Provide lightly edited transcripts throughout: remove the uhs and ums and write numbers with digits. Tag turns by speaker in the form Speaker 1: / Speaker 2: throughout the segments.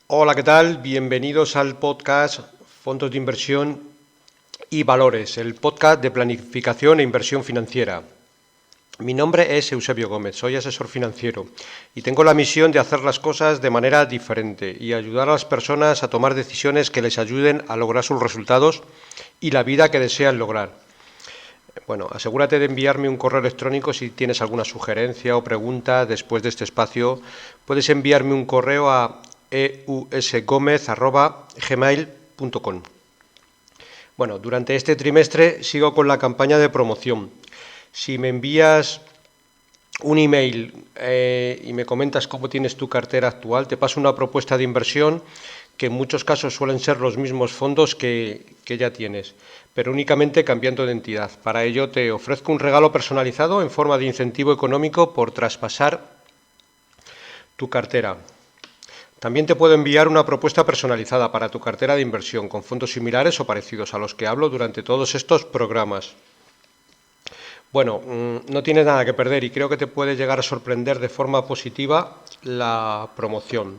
Speaker 1: Hola, ¿qué tal? Bienvenidos al podcast Fondos de Inversión y Valores, el podcast de planificación e inversión financiera. Mi nombre es Eusebio Gómez, soy asesor financiero y tengo la misión de hacer las cosas de manera diferente y ayudar a las personas a tomar decisiones que les ayuden a lograr sus resultados y la vida que desean lograr. Bueno, asegúrate de enviarme un correo electrónico si tienes alguna sugerencia o pregunta después de este espacio. Puedes enviarme un correo a eusgomez@gmail.com. Bueno, durante este trimestre sigo con la campaña de promoción. Si me envías un email y me comentas cómo tienes tu cartera actual, te paso una propuesta de inversión que en muchos casos suelen ser los mismos fondos que ya tienes, pero únicamente cambiando de entidad. Para ello te ofrezco un regalo personalizado en forma de incentivo económico por traspasar tu cartera. También te puedo enviar una propuesta personalizada para tu cartera de inversión con fondos similares o parecidos a los que hablo durante todos estos programas. Bueno, no tienes nada que perder y creo que te puede llegar a sorprender de forma positiva la promoción.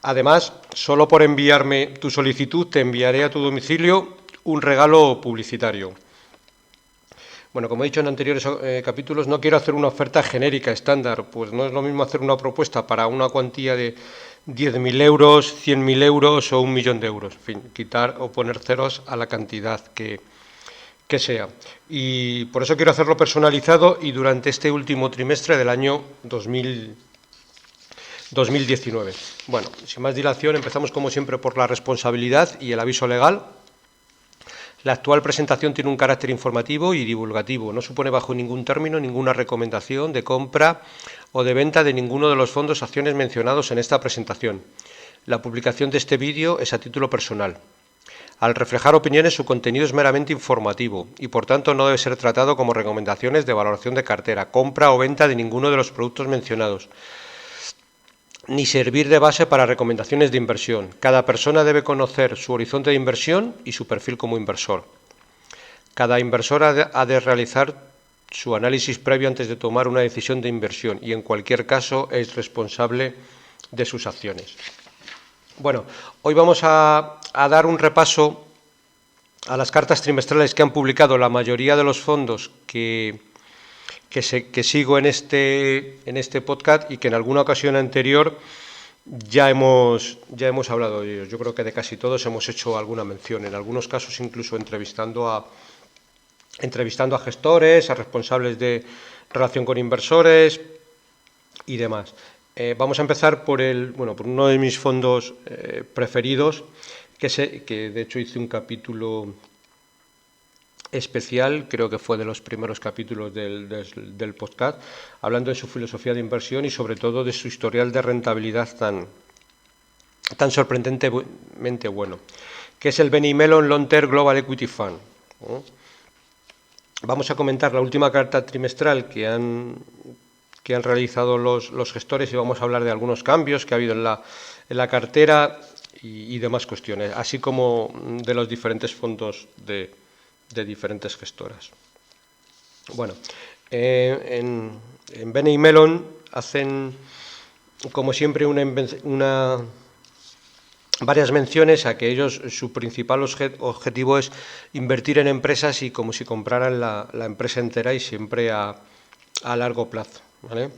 Speaker 1: Además, solo por enviarme tu solicitud te enviaré a tu domicilio un regalo publicitario. Bueno, como he dicho en anteriores capítulos, no quiero hacer una oferta genérica estándar, pues no es lo mismo hacer una propuesta para una cuantía de 10.000 euros, 100.000 euros o 1.000.000 de euros. En fin, quitar o poner ceros a la cantidad que sea. Y por eso quiero hacerlo personalizado y durante este último trimestre del año 2019. Bueno, sin más dilación, empezamos como siempre por la responsabilidad y el aviso legal. La actual presentación tiene un carácter informativo y divulgativo. No supone bajo ningún término ninguna recomendación de compra o de venta de ninguno de los fondos o acciones mencionados en esta presentación. La publicación de este vídeo es a título personal. Al reflejar opiniones, su contenido es meramente informativo y, por tanto, no debe ser tratado como recomendaciones de valoración de cartera, compra o venta de ninguno de los productos mencionados, ni servir de base para recomendaciones de inversión. Cada persona debe conocer su horizonte de inversión y su perfil como inversor. Cada inversor ha de realizar su análisis previo antes de tomar una decisión de inversión y, en cualquier caso, es responsable de sus acciones. Bueno, hoy vamos a dar un repaso a las cartas trimestrales que han publicado la mayoría de los fondos que sigo en este podcast y que en alguna ocasión anterior ya hemos hablado de ellos. Yo creo que de casi todos hemos hecho alguna mención, en algunos casos incluso entrevistando a gestores, a responsables de relación con inversores y demás. Vamos a empezar por uno de mis fondos preferidos, que de hecho hice un capítulo especial, creo que fue de los primeros capítulos del podcast, hablando de su filosofía de inversión y sobre todo de su historial de rentabilidad tan sorprendentemente bueno, que es el Benny Mellon Long Term Global Equity Fund. Vamos a comentar la última carta trimestral que han realizado los gestores y vamos a hablar de algunos cambios que ha habido en la cartera y demás cuestiones, así como de los diferentes fondos de diferentes gestoras. Bueno, en Benny Mellon hacen, como siempre, varias menciones a que ellos, su principal objetivo es invertir en empresas y como si compraran la empresa entera y siempre a largo plazo, ¿vale?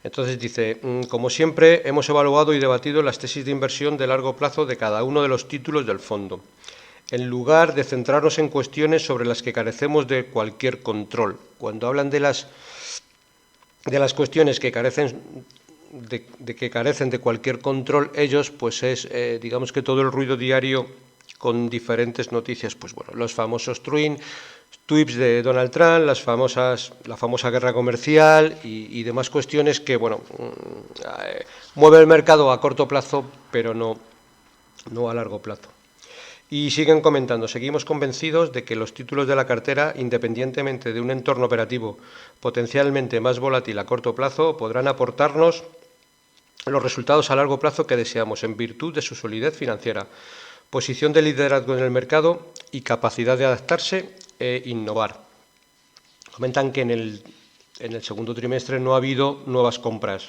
Speaker 1: Entonces dice, como siempre, hemos evaluado y debatido las tesis de inversión de largo plazo de cada uno de los títulos del fondo, en lugar de centrarnos en cuestiones sobre las que carecemos de cualquier control. Cuando hablan de las cuestiones que carecen de cualquier control, ellos, pues es, digamos que todo el ruido diario con diferentes noticias, pues bueno, los famosos tweets de Donald Trump, la famosa guerra comercial y demás cuestiones que, bueno, mueve el mercado a corto plazo, pero no a largo plazo. Y siguen comentando, seguimos convencidos de que los títulos de la cartera, independientemente de un entorno operativo potencialmente más volátil a corto plazo, podrán aportarnos los resultados a largo plazo que deseamos en virtud de su solidez financiera, posición de liderazgo en el mercado y capacidad de adaptarse e innovar. Comentan que en el segundo trimestre no ha habido nuevas compras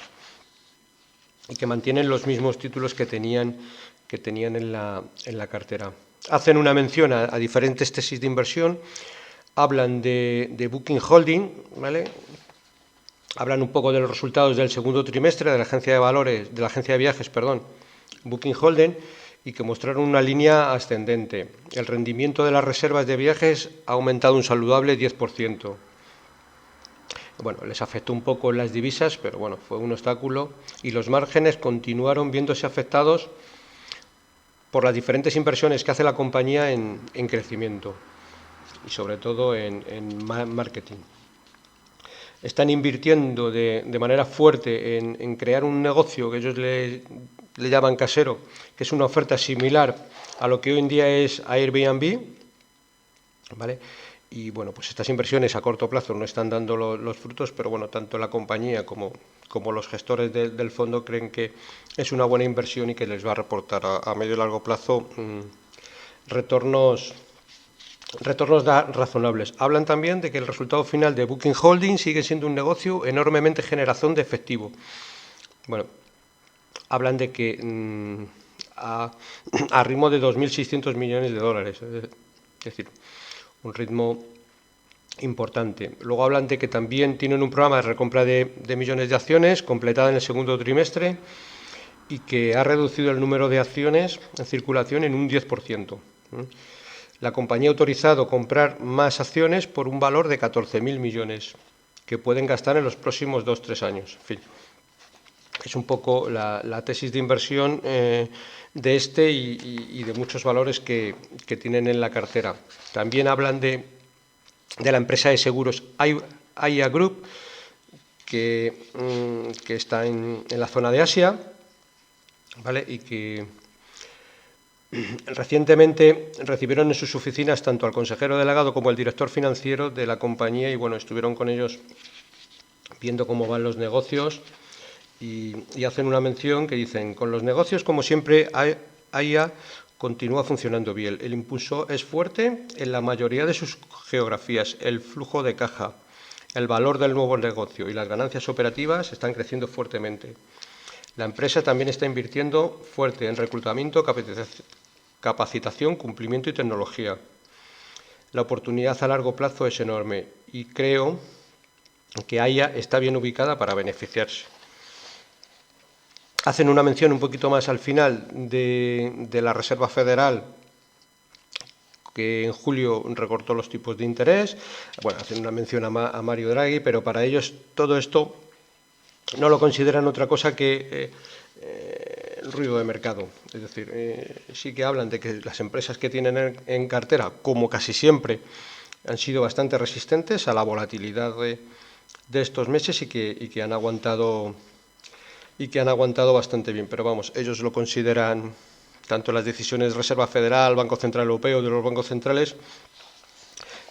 Speaker 1: y que mantienen los mismos títulos que tenían en la cartera. Hacen una mención a diferentes tesis de inversión, hablan de Booking Holding, ¿vale? Hablan un poco de los resultados del segundo trimestre de la agencia de viajes, Booking Holding, y que mostraron una línea ascendente. El rendimiento de las reservas de viajes ha aumentado un saludable 10%. Bueno, les afectó un poco las divisas, pero bueno, fue un obstáculo, y los márgenes continuaron viéndose afectados por las diferentes inversiones que hace la compañía en crecimiento y sobre todo en marketing. Están invirtiendo de manera fuerte en crear un negocio que ellos le llaman casero, que es una oferta similar a lo que hoy en día es Airbnb, ¿vale? Y bueno, pues estas inversiones a corto plazo no están dando los frutos, pero bueno, tanto la compañía como los gestores del fondo creen que es una buena inversión y que les va a reportar a medio y largo plazo retornos razonables. Hablan también de que el resultado final de Booking Holding sigue siendo un negocio enormemente generación de efectivo. Bueno, hablan de que a ritmo de 2.600 millones de dólares, es decir, un ritmo importante. Luego hablan de que también tienen un programa de recompra de millones de acciones completada en el segundo trimestre y que ha reducido el número de acciones en circulación en un 10%. La compañía ha autorizado comprar más acciones por un valor de 14.000 millones que pueden gastar en los próximos 2-3 años. En fin, es un poco la tesis de inversión de este y de muchos valores que tienen en la cartera. También hablan de la empresa de seguros AIA Group, que está en la zona de Asia, ¿vale? Y que recientemente recibieron en sus oficinas tanto al consejero delegado como al director financiero de la compañía y bueno, estuvieron con ellos viendo cómo van los negocios y hacen una mención que dicen: con los negocios, como siempre, AIA continúa funcionando bien. El impulso es fuerte en la mayoría de sus geografías. El flujo de caja, el valor del nuevo negocio y las ganancias operativas están creciendo fuertemente. La empresa también está invirtiendo fuerte en reclutamiento, capacitación, cumplimiento y tecnología. La oportunidad a largo plazo es enorme y creo que AIA está bien ubicada para beneficiarse. Hacen una mención un poquito más al final de la Reserva Federal, que en julio recortó los tipos de interés. Bueno, hacen una mención a Mario Draghi, pero para ellos todo esto no lo consideran otra cosa que el ruido de mercado. Es decir, sí que hablan de que las empresas que tienen en cartera, como casi siempre, han sido bastante resistentes a la volatilidad de estos meses y que han aguantado bastante bien. Pero vamos, ellos lo consideran, tanto las decisiones de Reserva Federal, Banco Central Europeo, de los bancos centrales,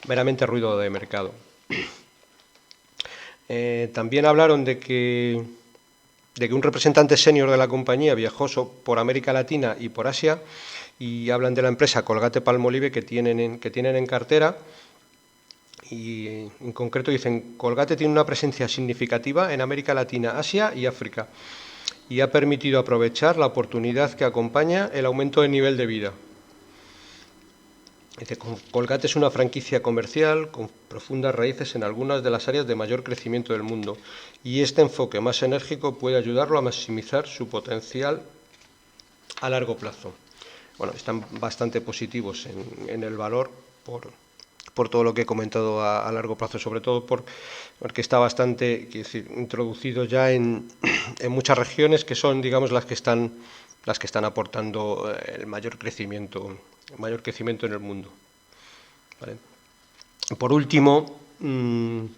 Speaker 1: meramente ruido de mercado. También hablaron de que un representante senior de la compañía viajó por América Latina y por Asia, y hablan de la empresa Colgate-Palmolive que tienen en cartera, y en concreto dicen: Colgate tiene una presencia significativa en América Latina, Asia y África, y ha permitido aprovechar la oportunidad que acompaña el aumento del nivel de vida. Colgate es una franquicia comercial con profundas raíces en algunas de las áreas de mayor crecimiento del mundo, y este enfoque más enérgico puede ayudarlo a maximizar su potencial a largo plazo. Bueno, están bastante positivos en el valor por todo lo que he comentado a largo plazo, sobre todo porque está bastante, introducido ya en muchas regiones que son, digamos, las que están aportando el mayor crecimiento en el mundo. ¿Vale? Por último, en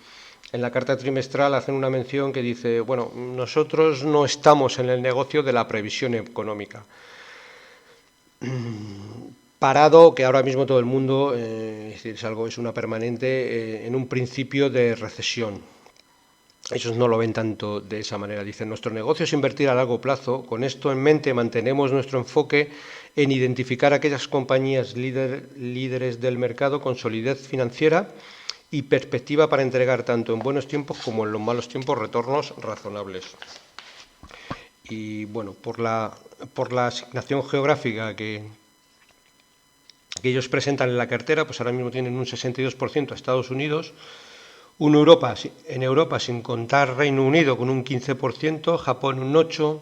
Speaker 1: la carta trimestral hacen una mención que dice: bueno, nosotros no estamos en el negocio de la previsión económica. Parado, que ahora mismo todo el mundo es una permanente en un principio de recesión. Ellos no lo ven tanto de esa manera. Dicen: nuestro negocio es invertir a largo plazo. Con esto en mente mantenemos nuestro enfoque en identificar aquellas compañías líderes del mercado con solidez financiera y perspectiva para entregar tanto en buenos tiempos como en los malos tiempos retornos razonables. y bueno, por la asignación geográfica que ellos presentan en la cartera, pues ahora mismo tienen un 62% a Estados Unidos, en Europa, sin contar Reino Unido, con un 15%, Japón un 8%,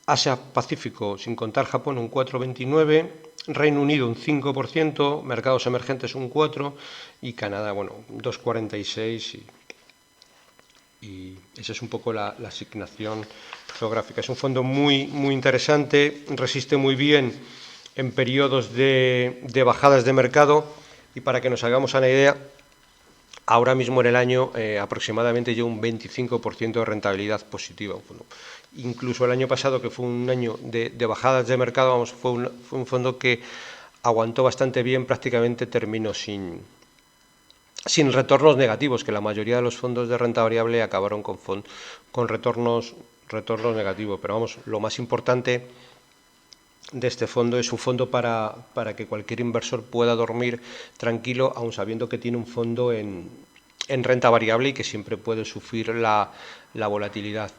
Speaker 1: Asia-Pacífico, sin contar Japón, un 4,29%, Reino Unido un 5%, mercados emergentes un 4% y Canadá, bueno, 2,46%. Y esa es un poco la asignación geográfica. Es un fondo muy, muy interesante, resiste muy bien en periodos de bajadas de mercado y para que nos hagamos una idea, ahora mismo en el año aproximadamente lleva un 25% de rentabilidad positiva. Bueno, incluso el año pasado, que fue un año de bajadas de mercado, vamos, fue un fondo que aguantó bastante bien, prácticamente terminó sin retornos negativos, que la mayoría de los fondos de renta variable acabaron con retornos negativos. Pero vamos, lo más importante de este fondo es un fondo para que cualquier inversor pueda dormir tranquilo, aun sabiendo que tiene un fondo en renta variable y que siempre puede sufrir la volatilidad.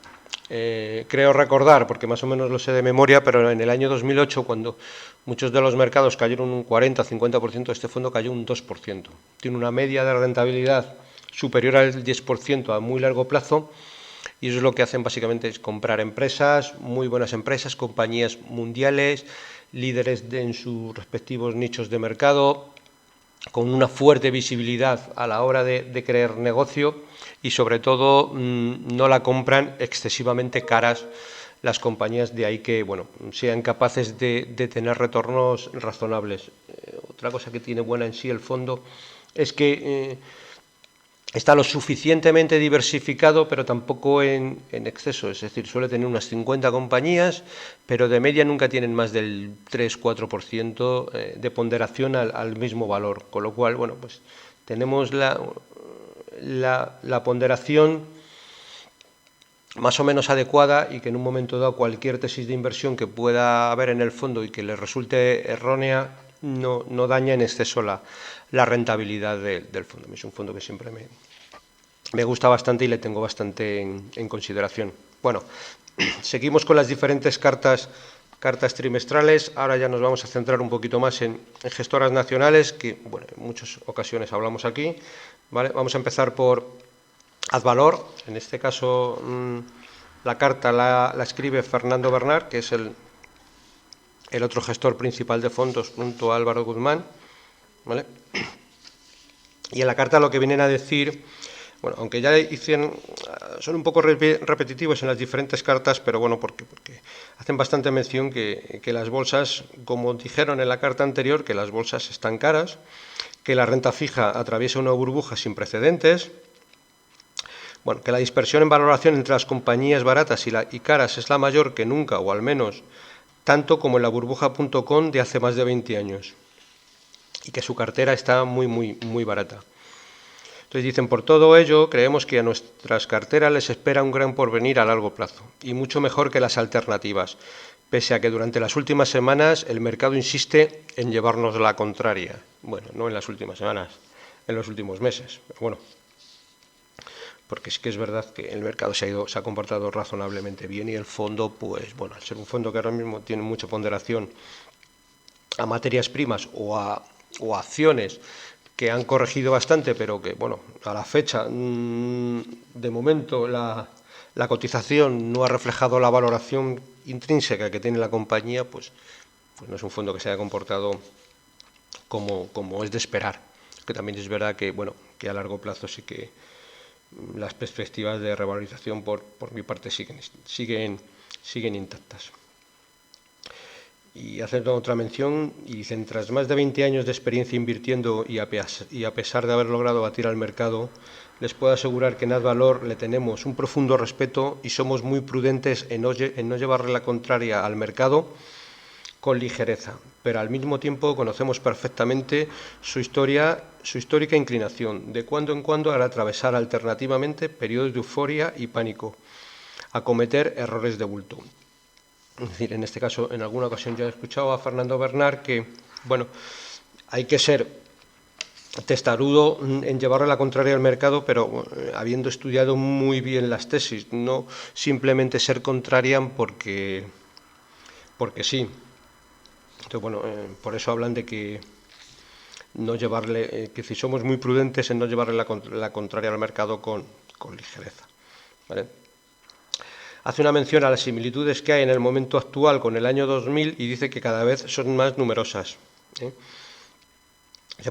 Speaker 1: Creo recordar, porque más o menos lo sé de memoria, pero en el año 2008, cuando muchos de los mercados cayeron un 40-50%, este fondo cayó un 2%. Tiene una media de rentabilidad superior al 10% a muy largo plazo, y eso es lo que hacen básicamente, es comprar empresas, muy buenas empresas, compañías mundiales, líderes en sus respectivos nichos de mercado, con una fuerte visibilidad a la hora de crear negocio y sobre todo no la compran excesivamente caras las compañías, de ahí que bueno, sean capaces de tener retornos razonables. Otra cosa que tiene buena en sí el fondo es que está lo suficientemente diversificado, pero tampoco en exceso. Es decir, suele tener unas 50 compañías, pero de media nunca tienen más del 3-4% de ponderación al mismo valor. Con lo cual, bueno, pues tenemos la ponderación más o menos adecuada y que en un momento dado cualquier tesis de inversión que pueda haber en el fondo y que le resulte errónea no daña en exceso la rentabilidad del fondo. Es un fondo que siempre me gusta bastante y le tengo bastante en consideración. Bueno, seguimos con las diferentes cartas trimestrales. Ahora ya nos vamos a centrar un poquito más en gestoras nacionales, que bueno, en muchas ocasiones hablamos aquí. ¿Vale? Vamos a empezar por Advalor. En este caso la carta la escribe Fernando Bernard, que es el otro gestor principal de fondos junto a Álvaro Guzmán. ¿Vale? Y en la carta lo que vienen a decir, bueno, aunque ya hicieron, son un poco repetitivos en las diferentes cartas, pero bueno, porque hacen bastante mención que las bolsas, como dijeron en la carta anterior, que las bolsas están caras, que la renta fija atraviesa una burbuja sin precedentes, bueno, que la dispersión en valoración entre las compañías baratas y caras es la mayor que nunca, o al menos tanto como en la burbuja.com de hace más de 20 años, y que su cartera está muy, muy, muy barata. Entonces dicen, por todo ello, creemos que a nuestras carteras les espera un gran porvenir a largo plazo, y mucho mejor que las alternativas, pese a que durante las últimas semanas el mercado insiste en llevarnos la contraria. Bueno, no en las últimas semanas, en los últimos meses. Pero bueno, porque sí que es verdad que el mercado se ha comportado razonablemente bien y el fondo, pues bueno, al ser un fondo que ahora mismo tiene mucha ponderación a materias primas o a acciones que han corregido bastante, pero que, bueno, a la fecha, de momento, la cotización no ha reflejado la valoración intrínseca que tiene la compañía, pues no es un fondo que se haya comportado como es de esperar. Que también es verdad que, bueno, que a largo plazo sí que las perspectivas de revalorización por mi parte siguen intactas. Y hacen otra mención y dicen, tras más de 20 años de experiencia invirtiendo y a pesar de haber logrado batir al mercado, les puedo asegurar que en Advalor le tenemos un profundo respeto y somos muy prudentes en no llevarle la contraria al mercado con ligereza, pero al mismo tiempo conocemos perfectamente su histórica inclinación, de cuando en cuando al atravesar alternativamente periodos de euforia y pánico, a cometer errores de bulto. Es decir, en este caso, en alguna ocasión ya he escuchado a Fernando Bernard que, bueno, hay que ser testarudo en llevarle la contraria al mercado, pero habiendo estudiado muy bien las tesis, no simplemente ser contrarian porque sí. Entonces, bueno, por eso hablan de que no llevarle, que si somos muy prudentes en no llevarle la contraria al mercado con ligereza. ¿Vale? Hace una mención a las similitudes que hay en el momento actual con el año 2000 y dice que cada vez son más numerosas.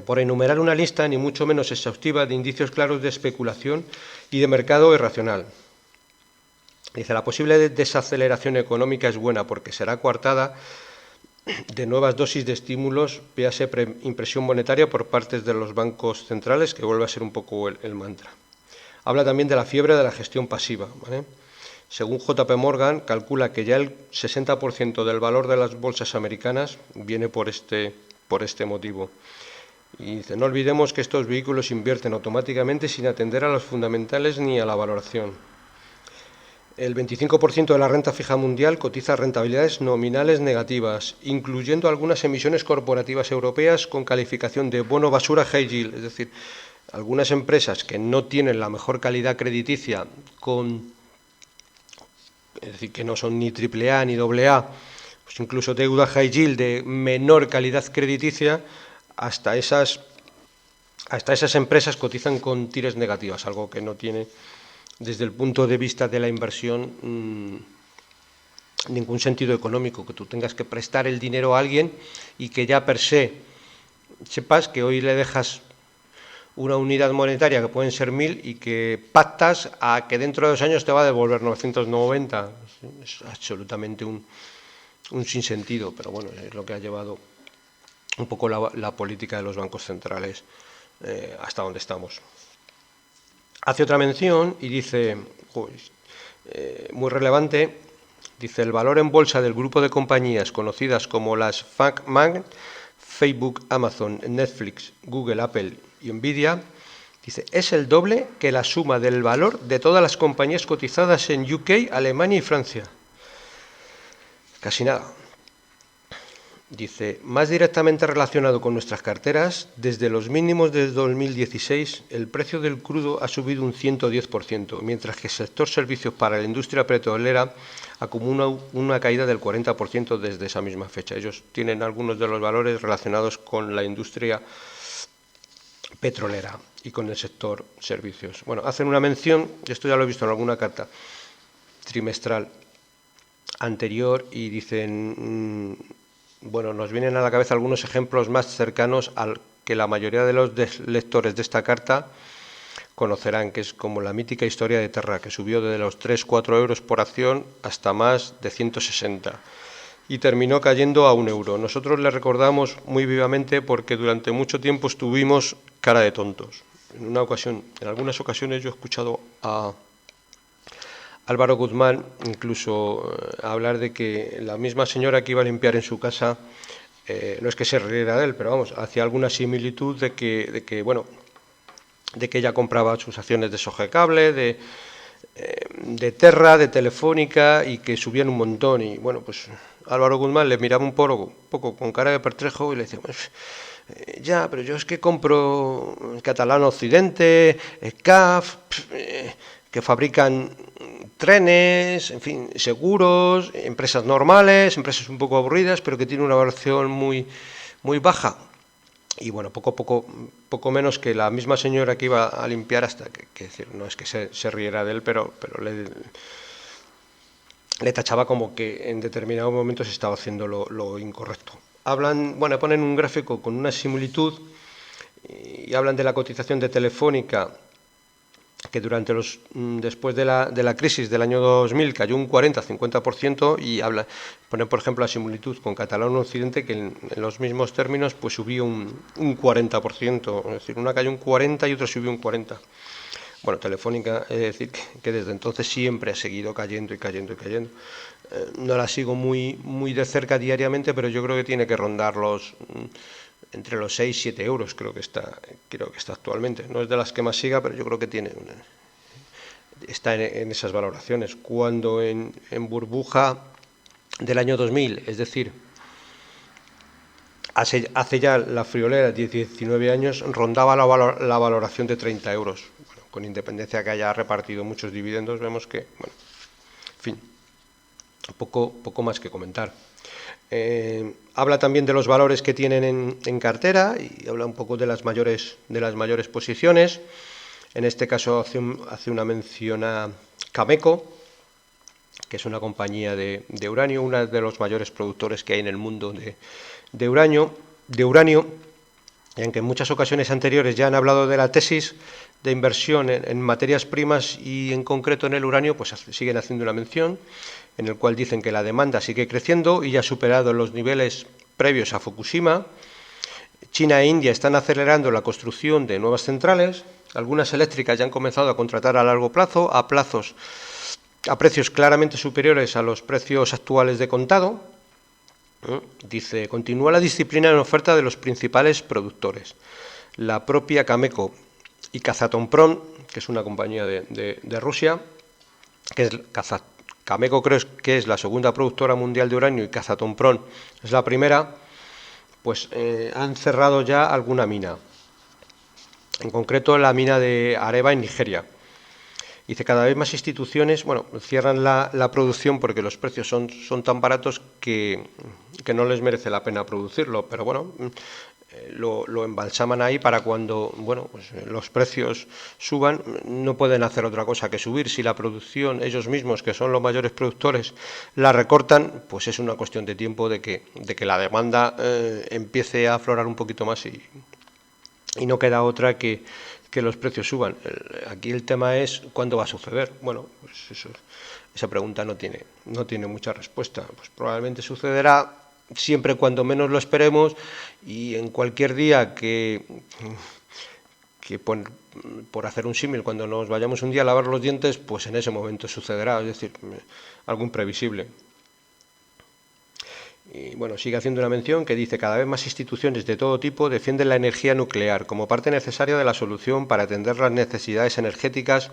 Speaker 1: Por enumerar una lista ni mucho menos exhaustiva de indicios claros de especulación y de mercado irracional. Dice, la posible desaceleración económica es buena porque será coartada de nuevas dosis de estímulos, véase impresión monetaria por parte de los bancos centrales, que vuelve a ser un poco el mantra. Habla también de la fiebre de la gestión pasiva. ¿Vale? Según JP Morgan, calcula que ya el 60% del valor de las bolsas americanas viene por este motivo. Y dice, no olvidemos que estos vehículos invierten automáticamente sin atender a los fundamentales ni a la valoración. El 25% de la renta fija mundial cotiza rentabilidades nominales negativas, incluyendo algunas emisiones corporativas europeas con calificación de bono basura high yield, es decir, algunas empresas que no tienen la mejor calidad crediticia, es decir, que no son ni AAA ni AA, pues incluso deuda high yield de menor calidad crediticia, hasta esas empresas cotizan con tires negativas, algo que no tiene, desde el punto de vista de la inversión, ningún sentido económico, que tú tengas que prestar el dinero a alguien y que ya per se sepas que hoy le dejas una unidad monetaria que pueden ser 1000 y que pactas a que dentro de 2 años te va a devolver 990. Es absolutamente un sinsentido, pero bueno, es lo que ha llevado un poco la política de los bancos centrales hasta donde estamos. Hace otra mención y dice, muy relevante, dice, el valor en bolsa del grupo de compañías conocidas como las FANG, Facebook, Amazon, Netflix, Google, Apple y Nvidia, dice, es el doble que la suma del valor de todas las compañías cotizadas en UK, Alemania y Francia. Casi nada. Dice, más directamente relacionado con nuestras carteras, desde los mínimos de 2016, el precio del crudo ha subido un 110%, mientras que el sector servicios para la industria petrolera acumula una caída del 40% desde esa misma fecha. Ellos tienen algunos de los valores relacionados con la industria petrolera y con el sector servicios. Bueno, hacen una mención, esto ya lo he visto en alguna carta trimestral anterior, y dicen, bueno, nos vienen a la cabeza algunos ejemplos más cercanos al que la mayoría de los lectores de esta carta conocerán, que es como la mítica historia de Terra, que subió de los 3-4 euros por acción hasta más de 160 y terminó cayendo a 1 euro. Nosotros le recordamos muy vivamente porque durante mucho tiempo estuvimos cara de tontos. En algunas ocasiones yo he escuchado a Álvaro Guzmán incluso hablar de que la misma señora que iba a limpiar en su casa, no es que se riera de él, pero vamos, hacía alguna similitud de que ella compraba sus acciones de Sogecable, de Terra, de Telefónica, y que subían un montón. Y bueno, pues Álvaro Guzmán le miraba un poco con cara de pertrejo y le decía, pues, ya, pero yo es que compro Catalán Occidente, CAF, que fabrican trenes, en fin, seguros, empresas normales, empresas un poco aburridas, pero que tienen una valoración muy, muy baja. Y bueno, poco menos que la misma señora que iba a limpiar, hasta que decir, no es que se riera de él, pero le tachaba como que en determinados momentos estaba haciendo lo incorrecto. Ponen un gráfico con una similitud y hablan de la cotización de Telefónica, que después de la crisis del año 2000 cayó un 40-50%, y ponen, por ejemplo, la similitud con Catalán Occidente, que en los mismos términos pues subió un 40%, es decir, una cayó un 40% y otra subió un 40%. Bueno, Telefónica, es decir, que desde entonces siempre ha seguido cayendo y cayendo y cayendo. No la sigo muy, muy de cerca diariamente, pero yo creo que tiene que rondar entre los 6 y 7 euros, creo que está actualmente. No es de las que más siga, pero yo creo que está en esas valoraciones. Cuando en burbuja del año 2000, es decir, hace ya la friolera 19 años rondaba la valoración de 30 euros. Bueno, con independencia que haya repartido muchos dividendos, vemos que, bueno, en fin, poco más que comentar. Habla también de los valores que tienen en cartera y habla un poco de las mayores posiciones. En este caso hace una mención a Cameco, que es una compañía de uranio, uno de los mayores productores que hay en el mundo de uranio, y aunque en muchas ocasiones anteriores ya han hablado de la tesis de inversión en materias primas y en concreto en el uranio, pues siguen haciendo una mención en el cual dicen que la demanda sigue creciendo y ya ha superado los niveles previos a Fukushima. China e India están acelerando la construcción de nuevas centrales, algunas eléctricas ya han comenzado a contratar a largo plazo, a precios claramente superiores a los precios actuales de contado. Dice, continúa la disciplina en oferta de los principales productores. La propia Cameco y Kazatomprom, que es una compañía de Rusia, que es Cameco creo que es la segunda productora mundial de uranio y Kazatomprom es la primera, pues han cerrado ya alguna mina. En concreto la mina de Areva en Nigeria. Dice, cada vez más instituciones, bueno, cierran la producción porque los precios son tan baratos que no les merece la pena producirlo, pero bueno, lo embalsaman ahí para cuando, bueno, pues los precios suban, no pueden hacer otra cosa que subir. Si la producción, ellos mismos, que son los mayores productores, la recortan, pues es una cuestión de tiempo de que la demanda empiece a aflorar un poquito más y no queda otra que los precios suban. Aquí el tema es cuándo va a suceder. Bueno, pues esa pregunta no tiene mucha respuesta. Pues probablemente sucederá siempre cuando menos lo esperemos y en cualquier día que por hacer un símil, cuando nos vayamos un día a lavar los dientes, pues en ese momento sucederá, es decir, algo imprevisible. Y bueno, sigue haciendo una mención que dice, cada vez más instituciones de todo tipo defienden la energía nuclear como parte necesaria de la solución para atender las necesidades energéticas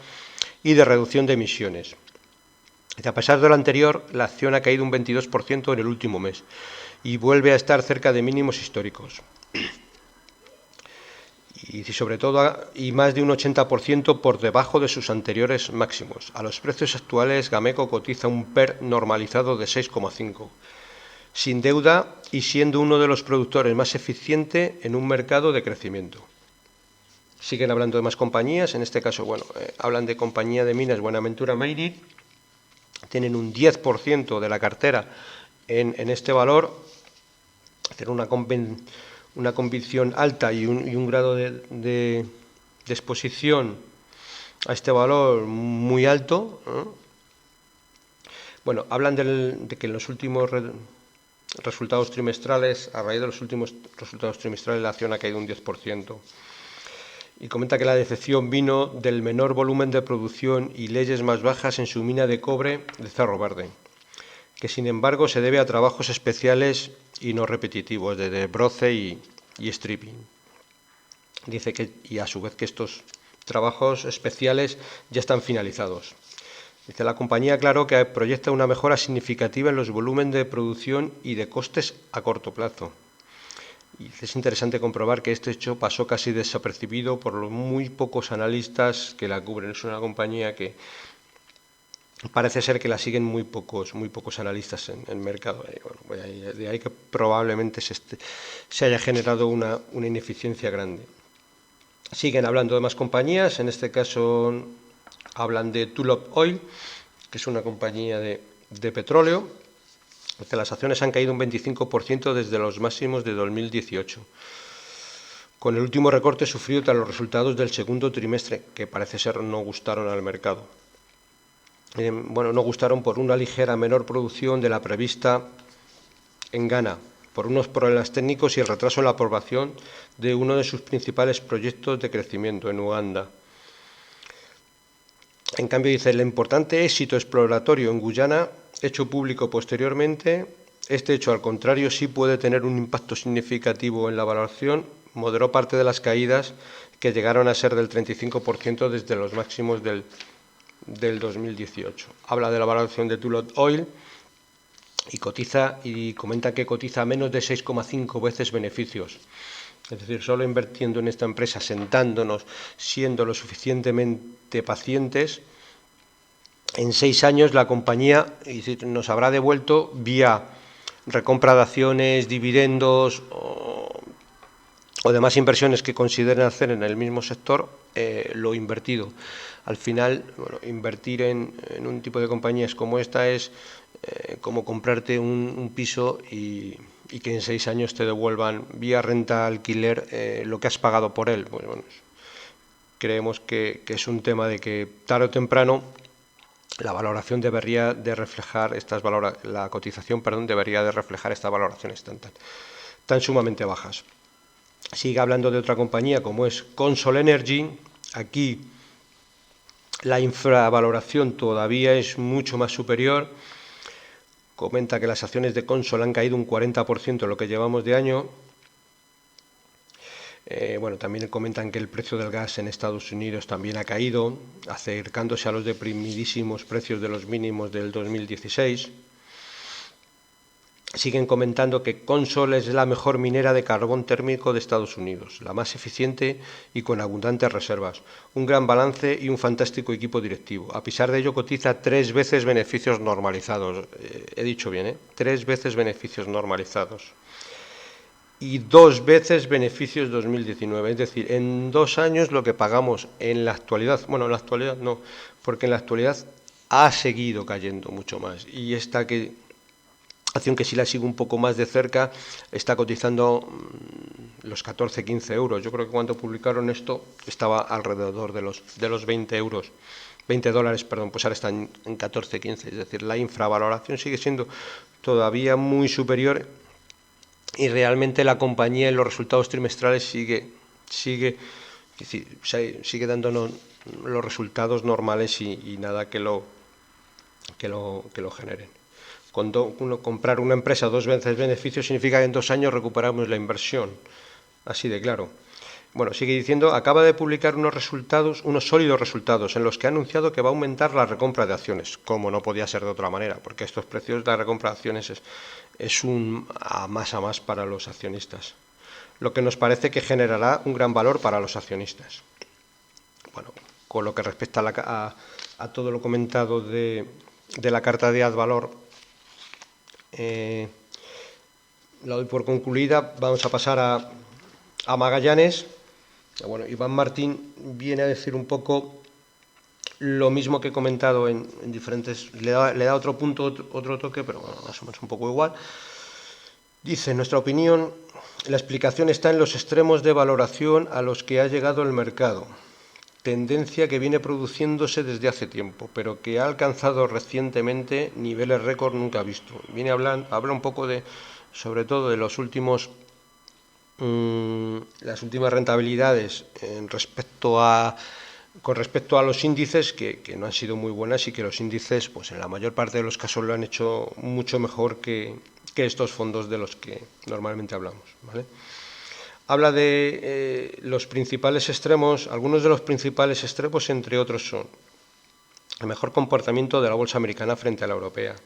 Speaker 1: y de reducción de emisiones. A pesar de lo anterior, la acción ha caído un 22% en el último mes y vuelve a estar cerca de mínimos históricos. Y sobre todo, y más de un 80% por debajo de sus anteriores máximos. A los precios actuales, Cameco cotiza un PER normalizado de 6,5. Sin deuda y siendo uno de los productores más eficientes en un mercado de crecimiento. Siguen hablando de más compañías, en este caso, bueno, hablan de compañía de minas Buenaventura Mining, tienen un 10% de la cartera en este valor, tienen una convicción alta y un grado de exposición a este valor muy alto. Bueno, hablan de que en los últimos resultados trimestrales, a raíz de los últimos resultados trimestrales, la acción ha caído un 10%. Y comenta que la decepción vino del menor volumen de producción y leyes más bajas en su mina de cobre de Cerro Verde, que sin embargo se debe a trabajos especiales y no repetitivos de broce y stripping. Dice que, y a su vez, que estos trabajos especiales ya están finalizados. Dice, la compañía aclaró que proyecta una mejora significativa en los volúmenes de producción y de costes a corto plazo. Y es interesante comprobar que este hecho pasó casi desapercibido por los muy pocos analistas que la cubren. Es una compañía que parece ser que la siguen muy pocos analistas en el mercado. Bueno, de ahí que probablemente se haya generado una ineficiencia grande. Siguen hablando de más compañías, en este caso hablan de Tullow Oil, que es una compañía de petróleo. Las acciones han caído un 25% desde los máximos de 2018, con el último recorte sufrido tras los resultados del segundo trimestre, que parece ser no gustaron al mercado. Bueno, no gustaron por una ligera menor producción de la prevista en Ghana, por unos problemas técnicos y el retraso en la aprobación de uno de sus principales proyectos de crecimiento en Uganda. En cambio, dice, el importante éxito exploratorio en Guyana, hecho público posteriormente, este hecho, al contrario, sí puede tener un impacto significativo en la valoración, moderó parte de las caídas que llegaron a ser del 35% desde los máximos del 2018. Habla de la valoración de Tullow Oil y comenta que cotiza a menos de 6,5 veces beneficios. Es decir, solo invirtiendo en esta empresa, sentándonos, siendo lo suficientemente pacientes, en 6 años la compañía nos habrá devuelto vía recompra de acciones, dividendos o demás inversiones que consideren hacer en el mismo sector, lo invertido. Al final, bueno, invertir en un tipo de compañías como esta es como comprarte un piso y que en 6 años te devuelvan vía renta alquiler lo que has pagado por él. Bueno, creemos que es un tema de que tarde o temprano la valoración debería de reflejar la cotización, debería de reflejar estas valoraciones tan sumamente bajas. Sigue hablando de otra compañía como es Consol Energy. Aquí la infravaloración todavía es mucho más superior. Comenta que las acciones de Consol han caído un 40% en lo que llevamos de año. Bueno, también comentan que el precio del gas en Estados Unidos también ha caído, acercándose a los deprimidísimos precios de los mínimos del 2016. Siguen comentando que Consol es la mejor minera de carbón térmico de Estados Unidos, la más eficiente y con abundantes reservas, un gran balance y un fantástico equipo directivo. A pesar de ello, cotiza 3 veces beneficios normalizados. He dicho bien, 3 veces beneficios normalizados. Y 2 veces beneficios 2019, es decir, en 2 años lo que pagamos en la actualidad, bueno, en la actualidad no, porque en la actualidad ha seguido cayendo mucho más, y esta acción que sí la sigo un poco más de cerca está cotizando los 14-15 euros. Yo creo que cuando publicaron esto estaba alrededor de los 20 euros. 20 dólares, perdón, pues ahora está en 14-15, es decir, la infravaloración sigue siendo todavía muy superior. Y realmente la compañía en los resultados trimestrales sigue dándonos los resultados normales y nada que lo generen. Cuando comprar una empresa 2 veces beneficios significa que en 2 años recuperamos la inversión. Así de claro. Bueno, sigue diciendo, acaba de publicar unos sólidos resultados en los que ha anunciado que va a aumentar la recompra de acciones, como no podía ser de otra manera, porque estos precios de la recompra de acciones es un a más para los accionistas, lo que nos parece que generará un gran valor para los accionistas. Bueno, con lo que respecta a todo lo comentado de la carta de Advalor, la doy por concluida. Vamos a pasar a Magallanes. Bueno, Iván Martín viene a decir un poco lo mismo que he comentado en diferentes... Le da otro punto, otro toque, pero bueno, más o menos un poco igual. Dice, en nuestra opinión, la explicación está en los extremos de valoración a los que ha llegado el mercado. Tendencia que viene produciéndose desde hace tiempo, pero que ha alcanzado recientemente niveles récord nunca visto. Habla un poco sobre todo de las últimas rentabilidades con respecto a los índices que no han sido muy buenas, y que los índices, pues en la mayor parte de los casos lo han hecho mucho mejor que estos fondos de los que normalmente hablamos, ¿vale? Habla de los principales extremos. Algunos de los principales extremos, entre otros, son el mejor comportamiento de la bolsa americana frente a la europea,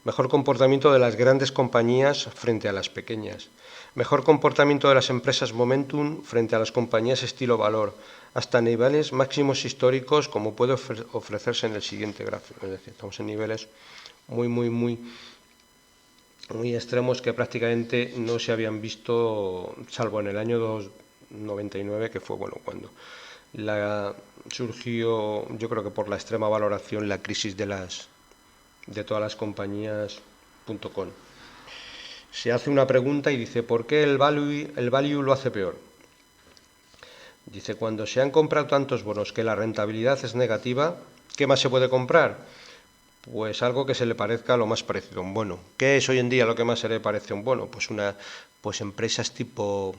Speaker 1: mejor comportamiento de las grandes compañías frente a las pequeñas, mejor comportamiento de las empresas momentum frente a las compañías estilo valor, hasta niveles máximos históricos, como puede ofrecerse en el siguiente gráfico. Es decir, estamos en niveles muy extremos que prácticamente no se habían visto, salvo en el año 99, que fue cuando surgió, yo creo que por la extrema valoración, la crisis de todas las compañías.com. Se hace una pregunta y dice, ¿por qué el value lo hace peor? Dice, cuando se han comprado tantos bonos que la rentabilidad es negativa, ¿qué más se puede comprar? Pues algo que se le parezca lo más parecido a un bono. ¿Qué es hoy en día lo que más se le parece a un bono? Pues empresas tipo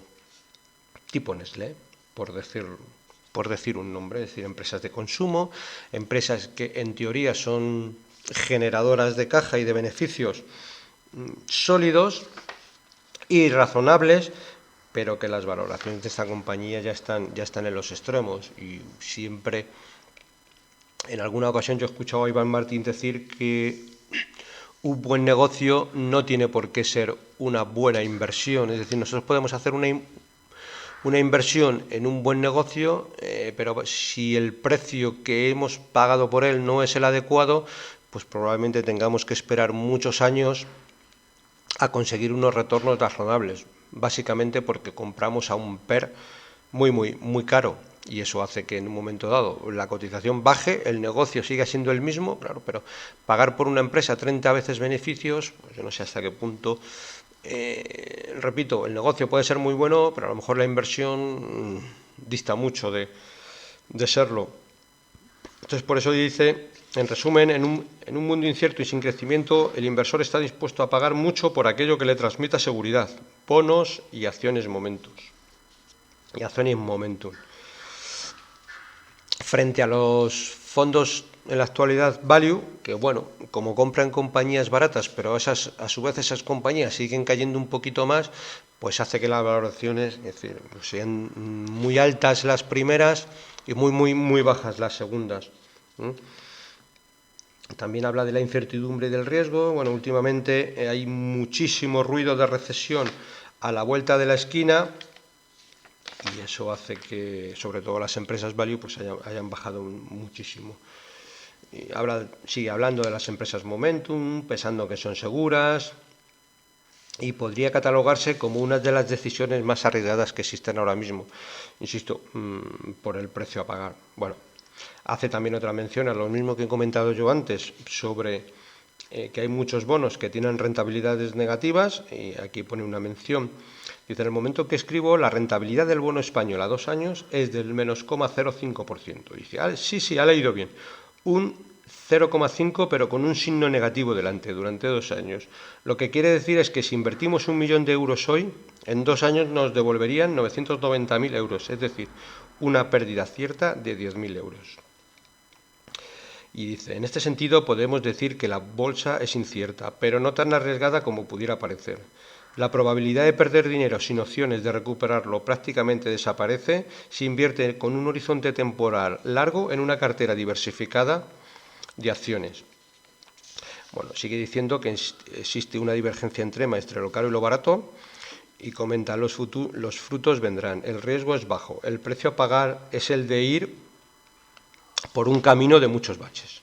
Speaker 1: Nestlé, por decir un nombre, es decir, empresas de consumo, empresas que en teoría son generadoras de caja y de beneficios sólidos y razonables, pero que las valoraciones de esta compañía ya están en los extremos. Y siempre, en alguna ocasión, yo he escuchado a Iván Martín decir que un buen negocio no tiene por qué ser una buena inversión. Es decir, nosotros podemos hacer una inversión en un buen negocio, pero si el precio que hemos pagado por él no es el adecuado, pues probablemente tengamos que esperar muchos años a conseguir unos retornos razonables, básicamente porque compramos a un PER muy caro, y eso hace que en un momento dado la cotización baje, el negocio siga siendo el mismo, claro, pero pagar por una empresa 30 veces beneficios, pues yo no sé hasta qué punto. Repito, el negocio puede ser muy bueno, pero a lo mejor la inversión dista mucho de serlo. Entonces, por eso dice, en resumen, en un mundo incierto y sin crecimiento, el inversor está dispuesto a pagar mucho por aquello que le transmita seguridad, bonos y acciones momentum. Frente a los fondos en la actualidad value, que bueno, como compran compañías baratas, pero esas, a su vez esas compañías siguen cayendo un poquito más, pues hace que las valoraciones, es decir, sean muy altas las primeras y muy bajas las segundas. También habla de la incertidumbre y del riesgo. Bueno, últimamente hay muchísimo ruido de recesión a la vuelta de la esquina, y eso hace que, sobre todo las empresas value, pues hayan bajado muchísimo. Y sigue hablando de las empresas momentum, pensando que son seguras, y podría catalogarse como una de las decisiones más arriesgadas que existen ahora mismo. Insisto, por el precio a pagar. Bueno, hace también otra mención a lo mismo que he comentado yo antes sobre que hay muchos bonos que tienen rentabilidades negativas, y aquí pone una mención. Dice, en el momento que escribo, la rentabilidad del bono español a 2 años es del menos 0,05%. Dice, sí, ha leído bien. Un 0,5, pero con un signo negativo delante, durante 2 años. Lo que quiere decir es que si invertimos 1.000.000 de euros hoy, en 2 años nos devolverían 990.000 euros, es decir, una pérdida cierta de 10.000 euros. Y dice, en este sentido podemos decir que la bolsa es incierta, pero no tan arriesgada como pudiera parecer. La probabilidad de perder dinero sin opciones de recuperarlo prácticamente desaparece si invierte con un horizonte temporal largo en una cartera diversificada de acciones. Bueno, sigue diciendo que existe una divergencia extrema entre lo caro y lo barato, y comenta, los frutos vendrán, el riesgo es bajo, el precio a pagar es el de ir por un camino de muchos baches.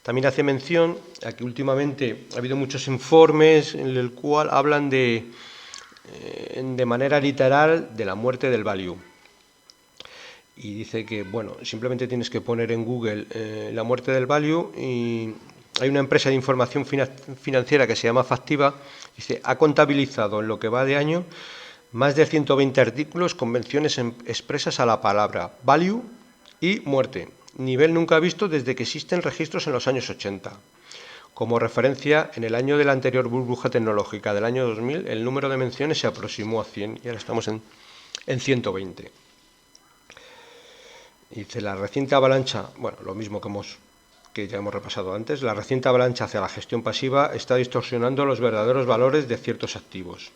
Speaker 1: También hace mención a que últimamente ha habido muchos informes en el cual hablan de manera literal de la muerte del value. Y dice que, bueno, simplemente tienes que poner en Google la muerte del value, y hay una empresa de información financiera que se llama Factiva, dice, ha contabilizado en lo que va de año más de 120 artículos con menciones expresas a la palabra value y muerte, nivel nunca visto desde que existen registros en los años 80. Como referencia, en el año de la anterior burbuja tecnológica del año 2000, el número de menciones se aproximó a 100 y ahora estamos en 120. Dice, la reciente avalancha, bueno, lo mismo que ya hemos repasado antes, la reciente avalancha hacia la gestión pasiva está distorsionando los verdaderos valores de ciertos activos.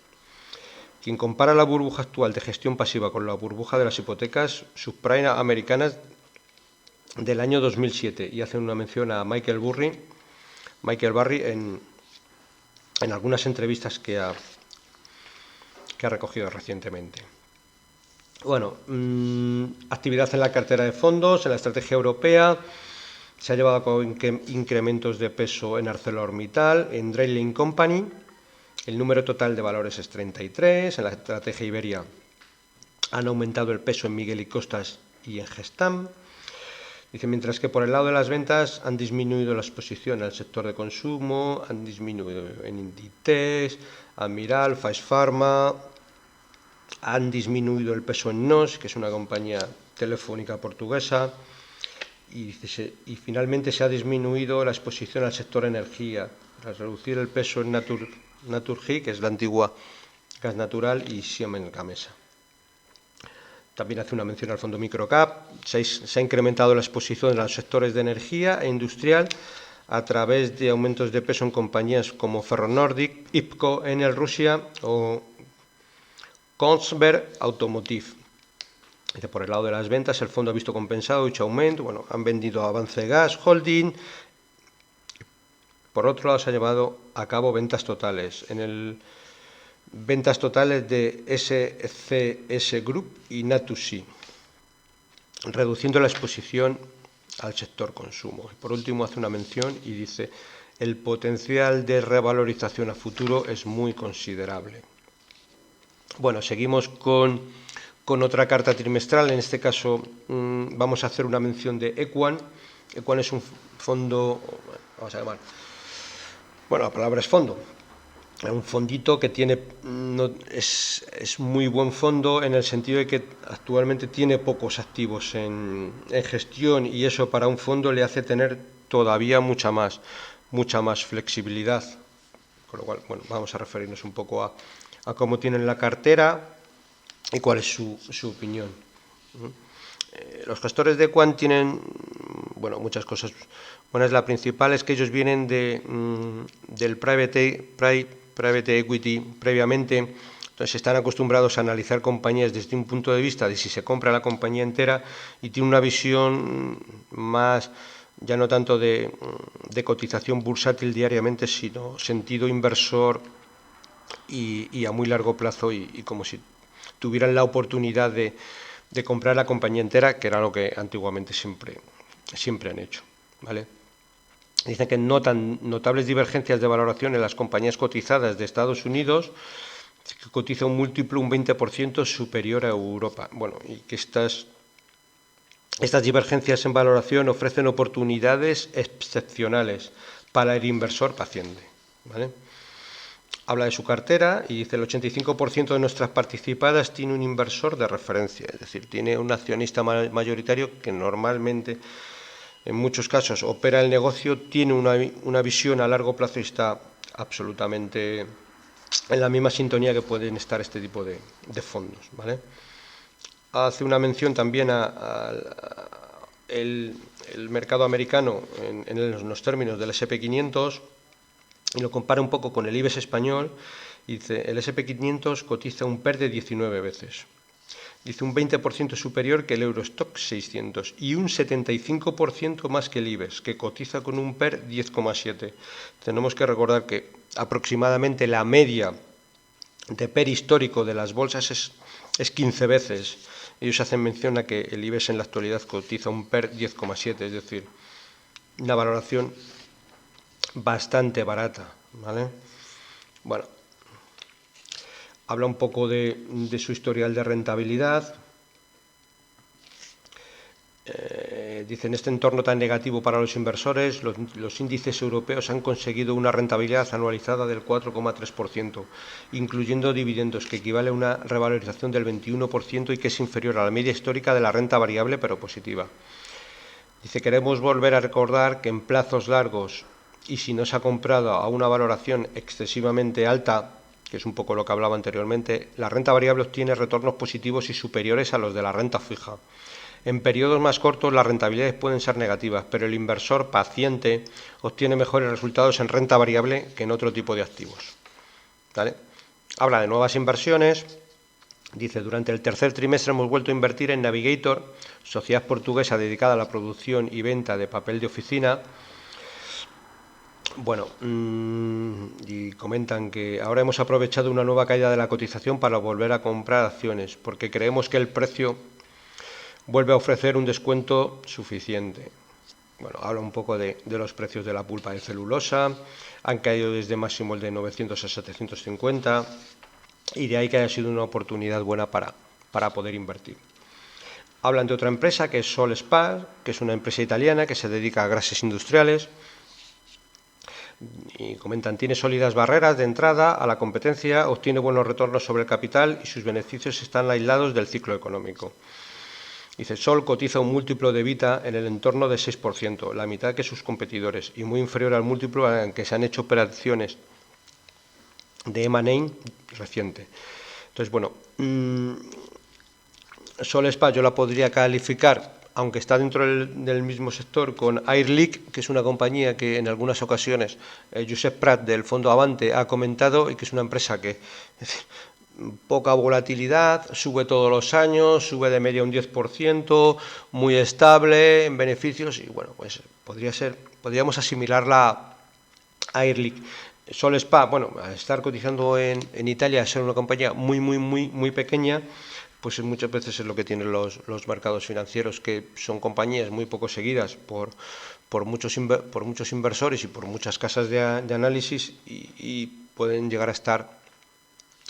Speaker 1: Quien compara la burbuja actual de gestión pasiva con la burbuja de las hipotecas subprime americanas del año 2007, y hace una mención a Michael Burry en algunas entrevistas que ha recogido recientemente. Bueno, actividad en la cartera de fondos, en la estrategia europea. Se ha llevado a cabo incrementos de peso en ArcelorMittal, en Drilling Company. El número total de valores es 33. En la estrategia Iberia han aumentado el peso en Miguel y Costas y en Gestamp. Dice, mientras que por el lado de las ventas han disminuido la exposición al sector de consumo, han disminuido en Inditex, Admiral, Faes Pharma, han disminuido el peso en NOS, que es una compañía telefónica portuguesa, y finalmente se ha disminuido la exposición al sector energía, tras reducir el peso en Naturgy, que es la antigua Gas Natural, y Siemens Gamesa. También hace una mención al fondo Microcap. Se ha incrementado la exposición en los sectores de energía e industrial a través de aumentos de peso en compañías como Ferronordic, IPCO, Enel Rusia o Kongsberg Automotive. Por el lado de las ventas, el fondo ha visto compensado dicho aumento. Bueno, han vendido a Avance Gas Holding, Por otro lado, se ha llevado a cabo ventas totales ventas totales de SCS Group y Natuzzi, reduciendo la exposición al sector consumo. Y por último, hace una mención y dice: el potencial de revalorización a futuro es muy considerable. Bueno, seguimos con otra carta trimestral. En este caso vamos a hacer una mención de Equan. Equan es un fondo, vamos a llamar, bueno, la palabra es fondo. Un fondito que tiene, es muy buen fondo en el sentido de que actualmente tiene pocos activos en gestión, y eso para un fondo le hace tener todavía mucha más flexibilidad. Con lo cual, bueno, vamos a referirnos un poco a cómo tienen la cartera y cuál es su opinión. Los gestores de Equan tienen, bueno, muchas cosas buenas. La principal es que ellos vienen del private equity previamente, entonces están acostumbrados a analizar compañías desde un punto de vista de si se compra la compañía entera, y tienen una visión más, ya no tanto de cotización bursátil diariamente, sino sentido inversor y a muy largo plazo, y como si tuvieran la oportunidad de comprar la compañía entera, que era lo que antiguamente siempre han hecho, ¿vale? Dicen que notan notables divergencias de valoración en las compañías cotizadas de Estados Unidos, que cotiza un múltiplo un 20% superior a Europa. Bueno, y que estas divergencias en valoración ofrecen oportunidades excepcionales para el inversor paciente, ¿vale? Habla de su cartera y dice: el 85% de nuestras participadas tiene un inversor de referencia, es decir, tiene un accionista mayoritario que normalmente, en muchos casos, opera el negocio, tiene una visión a largo plazo y está absolutamente en la misma sintonía que pueden estar este tipo de fondos, ¿vale? Hace una mención también al mercado americano en los términos del S&P 500, y lo compara un poco con el IBEX español. Y dice: el S&P 500 cotiza un PER de 19 veces. Dice un 20% superior que el Eurostock 600 y un 75% más que el IBEX, que cotiza con un PER 10,7. Tenemos que recordar que aproximadamente la media de PER histórico de las bolsas es 15 veces. Ellos hacen mención a que el IBEX en la actualidad cotiza un PER 10,7, es decir, una valoración bastante barata, ¿vale? Bueno, habla un poco de su historial de rentabilidad. Dice: en este entorno tan negativo para los inversores, los índices europeos han conseguido una rentabilidad anualizada del 4,3%, incluyendo dividendos, que equivale a una revalorización del 21% y que es inferior a la media histórica de la renta variable, pero positiva. Dice: queremos volver a recordar que en plazos largos, y si no se ha comprado a una valoración excesivamente alta, que es un poco lo que hablaba anteriormente, la renta variable obtiene retornos positivos y superiores a los de la renta fija. En periodos más cortos las rentabilidades pueden ser negativas, pero el inversor paciente obtiene mejores resultados en renta variable que en otro tipo de activos, ¿vale? Habla de nuevas inversiones. Dice: durante el tercer trimestre hemos vuelto a invertir en Navigator, sociedad portuguesa dedicada a la producción y venta de papel de oficina. Bueno, y comentan que ahora hemos aprovechado una nueva caída de la cotización para volver a comprar acciones, porque creemos que el precio vuelve a ofrecer un descuento suficiente. Bueno, habla un poco de los precios de la pulpa de celulosa. Han caído desde máximos de 900 a 750, y de ahí que haya sido una oportunidad buena para poder invertir. Hablan de otra empresa, que es Solespar, que es una empresa italiana que se dedica a gases industriales. Y comentan: tiene sólidas barreras de entrada a la competencia, obtiene buenos retornos sobre el capital y sus beneficios están aislados del ciclo económico. Dice: Sol cotiza un múltiplo de EBITDA en el entorno de 6%, la mitad que sus competidores, y muy inferior al múltiplo en que se han hecho operaciones de M&A reciente. Entonces, bueno, Solespar yo la podría calificar, aunque está dentro del mismo sector, con Air Liquide, que es una compañía que en algunas ocasiones Josep Prat del fondo Avante ha comentado, y que es una empresa que poca volatilidad, sube todos los años, sube de media un 10%, muy estable en beneficios, y bueno, pues podríamos asimilarla Airlick, Solspa, bueno, al estar cotizando en Italia, ser una compañía muy pequeña, pues muchas veces es lo que tienen los mercados financieros, que son compañías muy poco seguidas por muchos inversores y por muchas casas de análisis y pueden llegar a estar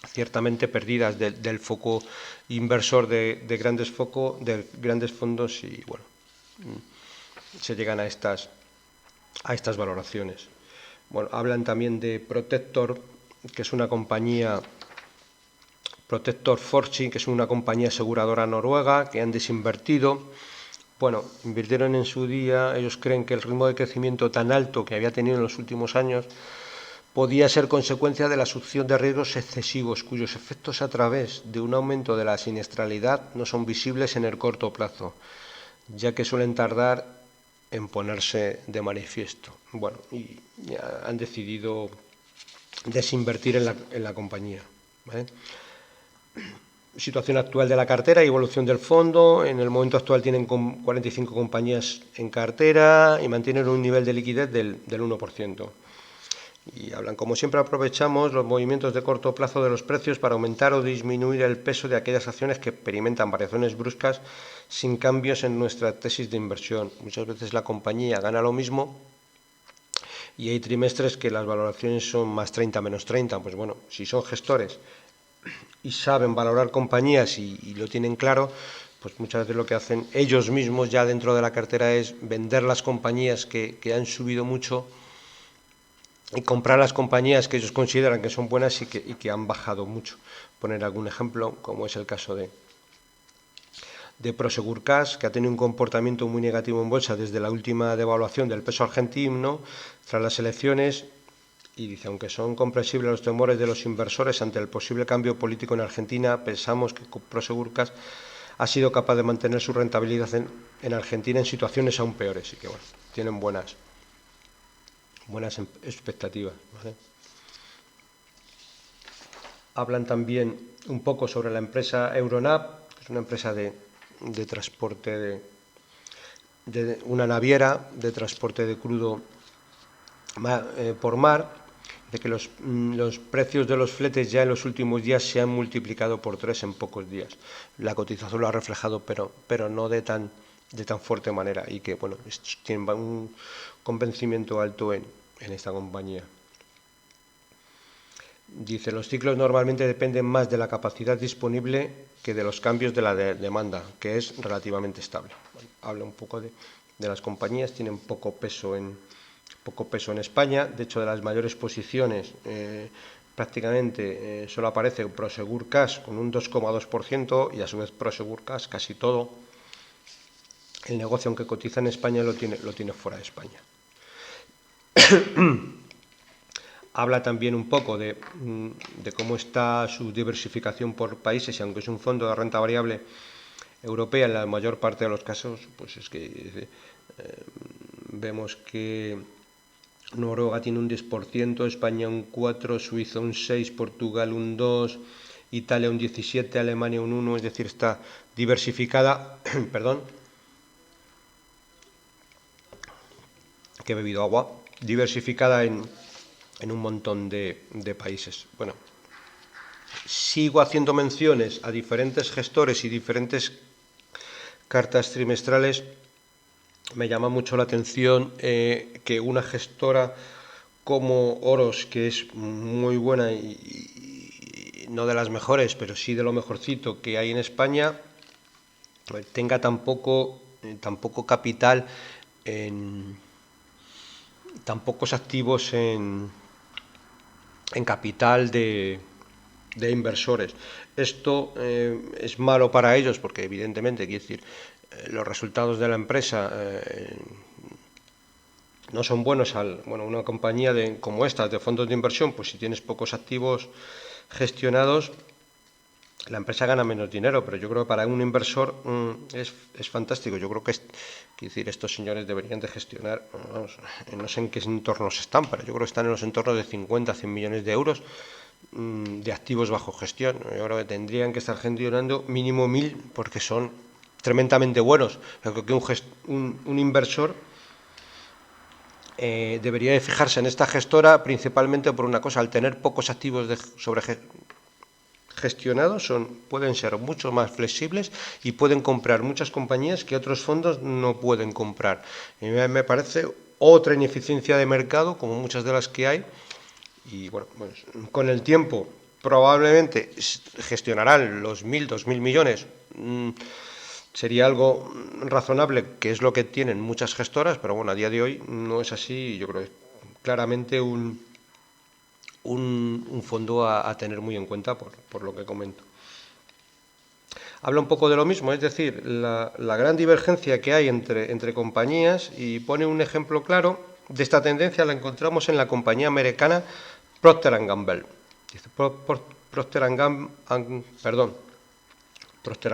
Speaker 1: ciertamente perdidas del foco inversor de grandes fondos y bueno, se llegan a estas valoraciones. Bueno, hablan también de Protector, que es una compañía, Protector Forsikring, que es una compañía aseguradora noruega, que han desinvertido. Bueno, invirtieron en su día, ellos creen que el ritmo de crecimiento tan alto que había tenido en los últimos años podía ser consecuencia de la asunción de riesgos excesivos, cuyos efectos a través de un aumento de la siniestralidad no son visibles en el corto plazo, ya que suelen tardar en ponerse de manifiesto. Bueno, y ya han decidido desinvertir en la compañía, ¿vale? Situación actual de la cartera y evolución del fondo. En el momento actual tienen 45 compañías en cartera y mantienen un nivel de liquidez del 1%. Y hablan, como siempre aprovechamos los movimientos de corto plazo de los precios para aumentar o disminuir el peso de aquellas acciones que experimentan variaciones bruscas sin cambios en nuestra tesis de inversión. Muchas veces la compañía gana lo mismo y hay trimestres que las valoraciones son más 30, menos 30. Pues bueno, si son gestores y saben valorar compañías y lo tienen claro, pues muchas veces lo que hacen ellos mismos ya dentro de la cartera es vender las compañías que han subido mucho y comprar las compañías que ellos consideran que son buenas y que han bajado mucho. Poner algún ejemplo, como es el caso de Prosegur Cash, que ha tenido un comportamiento muy negativo en bolsa desde la última devaluación del peso argentino tras las elecciones, y dice, aunque son comprensibles los temores de los inversores ante el posible cambio político en Argentina, pensamos que Prosegur Cash ha sido capaz de mantener su rentabilidad en Argentina en situaciones aún peores, y que bueno, tienen buenas expectativas, ¿vale? Hablan también un poco sobre la empresa Euronav, que es una empresa de transporte de una naviera de transporte de crudo por mar, de que los precios de los fletes ya en los últimos días se han multiplicado por 3 en pocos días. La cotización lo ha reflejado, pero no de tan fuerte manera, y que bueno, tienen un convencimiento alto en esta compañía. Dice, los ciclos normalmente dependen más de la capacidad disponible que de los cambios de la demanda, que es relativamente estable. Bueno, habla un poco de las compañías, tienen poco peso en España. De hecho, de las mayores posiciones, prácticamente solo aparece Prosegur Cash con un 2,2% y a su vez Prosegur Cash casi todo el negocio, aunque cotiza en España, lo tiene fuera de España. Habla también un poco de cómo está su diversificación por países, y aunque es un fondo de renta variable europea, en la mayor parte de los casos, pues es que vemos que Noruega tiene un 10%, España un 4%, Suiza un 6%, Portugal un 2%, Italia un 17%, Alemania un 1%, es decir, está diversificada, perdón, que he bebido agua, diversificada en un montón de países. Bueno, sigo haciendo menciones a diferentes gestores y diferentes cartas trimestrales. Me llama mucho la atención que una gestora como Oros, que es muy buena y no de las mejores, pero sí de lo mejorcito que hay en España, tenga tan poco capital, tan pocos activos en capital de inversores. Esto es malo para ellos porque evidentemente, quiero decir, los resultados de la empresa no son buenos. Una compañía como esta, de fondos de inversión, pues si tienes pocos activos gestionados, la empresa gana menos dinero, pero yo creo que para un inversor es fantástico. Yo creo que estos señores deberían de gestionar, vamos, no sé en qué entornos están, pero yo creo que están en los entornos de 50 a 100 millones de euros de activos bajo gestión. Yo creo que tendrían que estar gestionando mínimo 1000, porque son tremendamente buenos. Yo creo que un inversor debería de fijarse en esta gestora principalmente por una cosa: al tener pocos activos gestionados pueden ser mucho más flexibles y pueden comprar muchas compañías que otros fondos no pueden comprar. Me parece otra ineficiencia de mercado, como muchas de las que hay, y bueno, pues, con el tiempo probablemente gestionarán los 1.000, 2.000 millones. Sería algo razonable, que es lo que tienen muchas gestoras, pero bueno, a día de hoy no es así. Yo creo que es claramente un fondo a tener muy en cuenta por lo que comento. Habla un poco de lo mismo, es decir, la gran divergencia que hay entre compañías, y pone un ejemplo claro de esta tendencia. La encontramos en la compañía americana Procter & Gamble. Dice, Procter &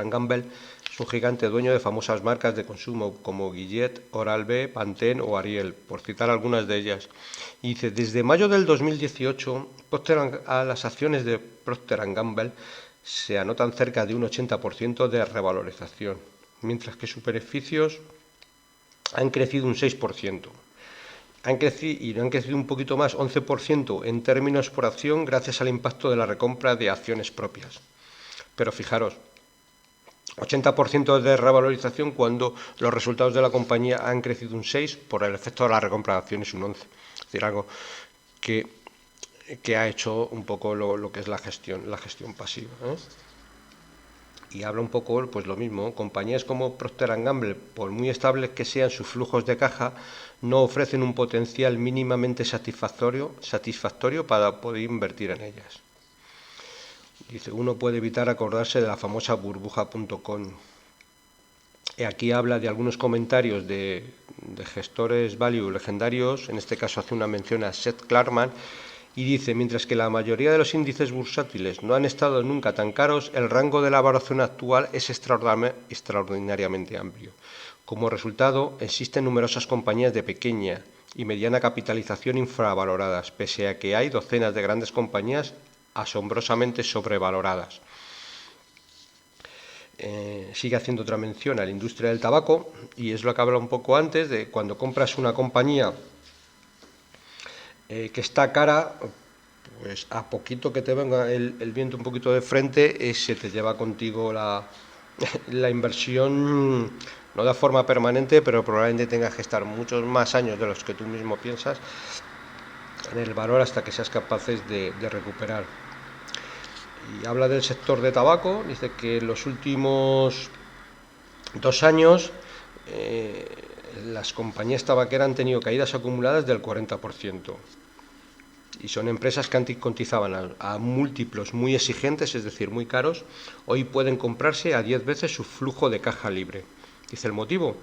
Speaker 1: Gamble es un gigante dueño de famosas marcas de consumo como Gillette, Oral-B, Pantene o Ariel, por citar algunas de ellas. Y dice, desde mayo del 2018, las acciones de Procter & Gamble se anotan cerca de un 80% de revalorización, mientras que sus beneficios han crecido un 6%. Han crecido un poquito más, 11% en términos por acción, gracias al impacto de la recompra de acciones propias. Pero fijaros, 80% de revalorización cuando los resultados de la compañía han crecido un 6%, por el efecto de la recompra de acciones un 11%. Es decir, algo que ha hecho un poco lo que es la gestión pasiva, Y habla un poco, pues lo mismo, compañías como Procter & Gamble, por muy estables que sean sus flujos de caja, no ofrecen un potencial mínimamente satisfactorio para poder invertir en ellas. Dice, uno puede evitar acordarse de la famosa burbuja.com. Aquí habla de algunos comentarios de gestores value legendarios. En este caso hace una mención a Seth Klarman y dice, mientras que la mayoría de los índices bursátiles no han estado nunca tan caros, el rango de la valoración actual es extraordinariamente amplio. Como resultado, existen numerosas compañías de pequeña y mediana capitalización infravaloradas, pese a que hay docenas de grandes compañías asombrosamente sobrevaloradas. Sigue haciendo otra mención a la industria del tabaco, y es lo que habla un poco antes, de cuando compras una compañía que está cara, pues a poquito que te venga el viento un poquito de frente, se te lleva contigo la inversión, no de forma permanente, pero probablemente tengas que estar muchos más años de los que tú mismo piensas en el valor hasta que seas capaces de recuperar. Y habla del sector de tabaco, dice que en los últimos 2 años las compañías tabaqueras han tenido caídas acumuladas del 40%. Y son empresas que antes cotizaban a múltiplos muy exigentes, es decir, muy caros. Hoy pueden comprarse a 10 veces su flujo de caja libre. Dice el motivo.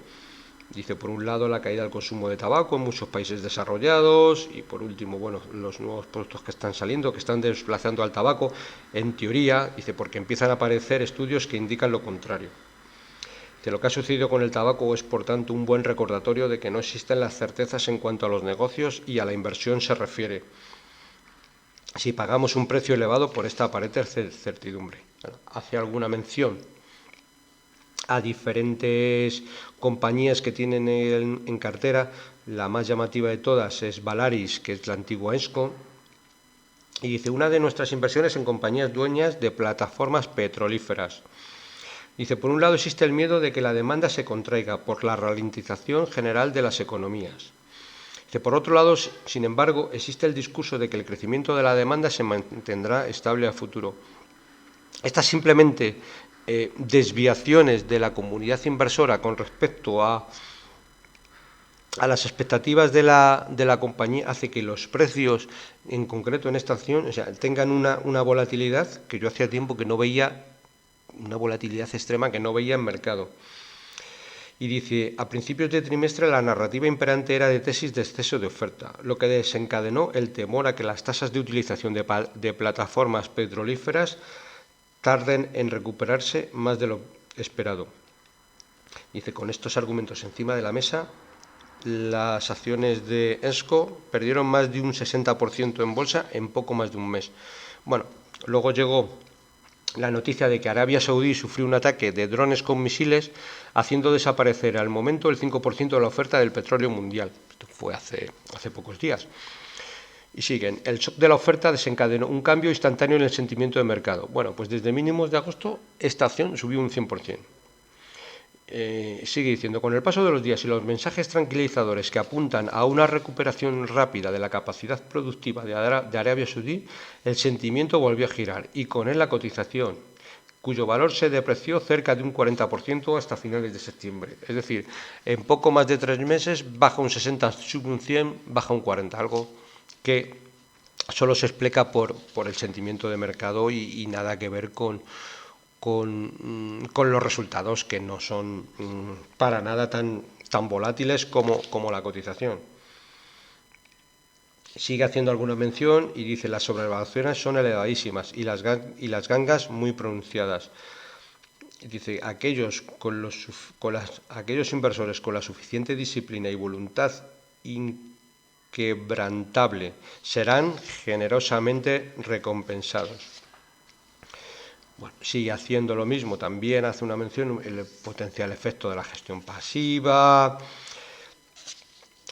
Speaker 1: Dice, por un lado, la caída del consumo de tabaco en muchos países desarrollados, y por último, bueno, los nuevos productos que están saliendo, que están desplazando al tabaco, en teoría, dice, porque empiezan a aparecer estudios que indican lo contrario. Dice, lo que ha sucedido con el tabaco es, por tanto, un buen recordatorio de que no existen las certezas en cuanto a los negocios y a la inversión se refiere, si pagamos un precio elevado por esta aparente certidumbre. Bueno, hace alguna mención a diferentes compañías que tienen en cartera. La más llamativa de todas es Valaris, que es la antigua Ensco, y dice, una de nuestras inversiones en compañías dueñas de plataformas petrolíferas. Dice, por un lado existe el miedo de que la demanda se contraiga por la ralentización general de las economías. Dice, por otro lado, sin embargo, existe el discurso de que el crecimiento de la demanda se mantendrá estable a futuro. Estas simplemente desviaciones de la comunidad inversora con respecto a las expectativas de la compañía hace que los precios, en concreto en esta acción, tengan una volatilidad que yo hacía tiempo que no veía, una volatilidad extrema que no veía en mercado. Y dice, a principios de trimestre la narrativa imperante era de tesis de exceso de oferta, lo que desencadenó el temor a que las tasas de utilización de plataformas petrolíferas tarden en recuperarse más de lo esperado. Dice, con estos argumentos encima de la mesa, las acciones de Ensco perdieron más de un 60% en bolsa en poco más de un mes. Bueno, luego llegó la noticia de que Arabia Saudí sufrió un ataque de drones con misiles, haciendo desaparecer al momento el 5% de la oferta del petróleo mundial. Esto fue hace pocos días. Y siguen, el shock de la oferta desencadenó un cambio instantáneo en el sentimiento de mercado. Bueno, pues desde mínimos de agosto esta acción subió un 100%. Sigue diciendo, con el paso de los días y los mensajes tranquilizadores que apuntan a una recuperación rápida de la capacidad productiva de Arabia Saudí, el sentimiento volvió a girar y con él la cotización, cuyo valor se depreció cerca de un 40% hasta finales de septiembre. Es decir, en poco más de 3 meses baja un 60, sube un 100, baja un 40, algo que solo se explica por el sentimiento de mercado y nada que ver con los resultados, que no son para nada tan volátiles como la cotización. Sigue haciendo alguna mención y dice, las sobrevaluaciones son elevadísimas y las gangas muy pronunciadas. Dice, aquellos inversores con la suficiente disciplina y voluntad inquebrantable serán generosamente recompensados. Bueno, sigue haciendo lo mismo, también hace una mención el potencial efecto de la gestión pasiva.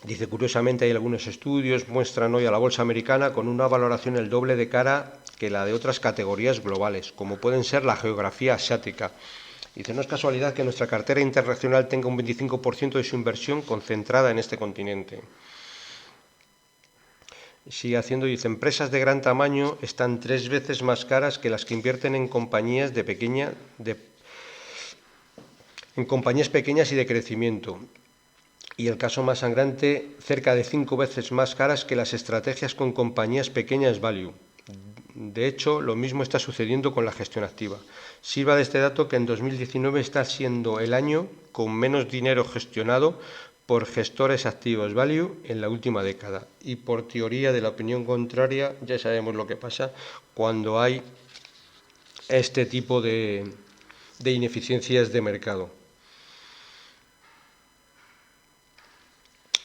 Speaker 1: Dice, curiosamente hay algunos estudios muestran hoy a la bolsa americana con una valoración el doble de cara que la de otras categorías globales, como pueden ser la geografía asiática. Dice, no es casualidad que nuestra cartera internacional tenga un 25% de su inversión concentrada en este continente. Sigue haciendo, dice, empresas de gran tamaño están 3 veces más caras que las que invierten en compañías en compañías pequeñas y de crecimiento. Y el caso más sangrante, cerca de 5 veces más caras que las estrategias con compañías pequeñas value. De hecho, lo mismo está sucediendo con la gestión activa. Sirva de este dato que en 2019 está siendo el año con menos dinero gestionado por gestores activos value en la última década. Y por teoría de la opinión contraria, ya sabemos lo que pasa cuando hay este tipo de ineficiencias de mercado.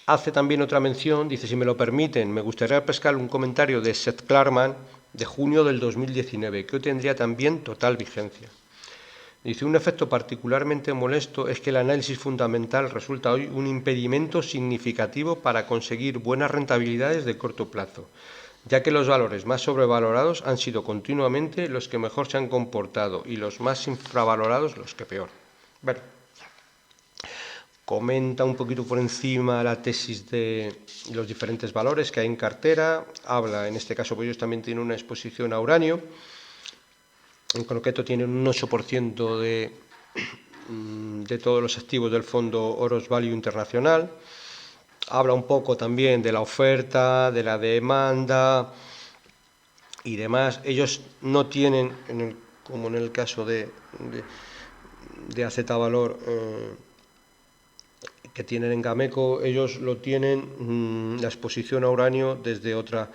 Speaker 1: Hace también otra mención, dice, si me lo permiten, me gustaría pescar un comentario de Seth Klarman de junio del 2019, que hoy tendría también total vigencia. Dice, un efecto particularmente molesto es que el análisis fundamental resulta hoy un impedimento significativo para conseguir buenas rentabilidades de corto plazo, ya que los valores más sobrevalorados han sido continuamente los que mejor se han comportado y los más infravalorados los que peor. Bueno, comenta un poquito por encima la tesis de los diferentes valores que hay en cartera, habla, en este caso, pues ellos también tienen una exposición a uranio. En concreto tienen un 8% de todos los activos del fondo Oros Value Internacional. Habla un poco también de la oferta, de la demanda y demás. Ellos no tienen, como en el caso de AZ Valor, que tienen en Gameco, ellos lo tienen la exposición a uranio desde otra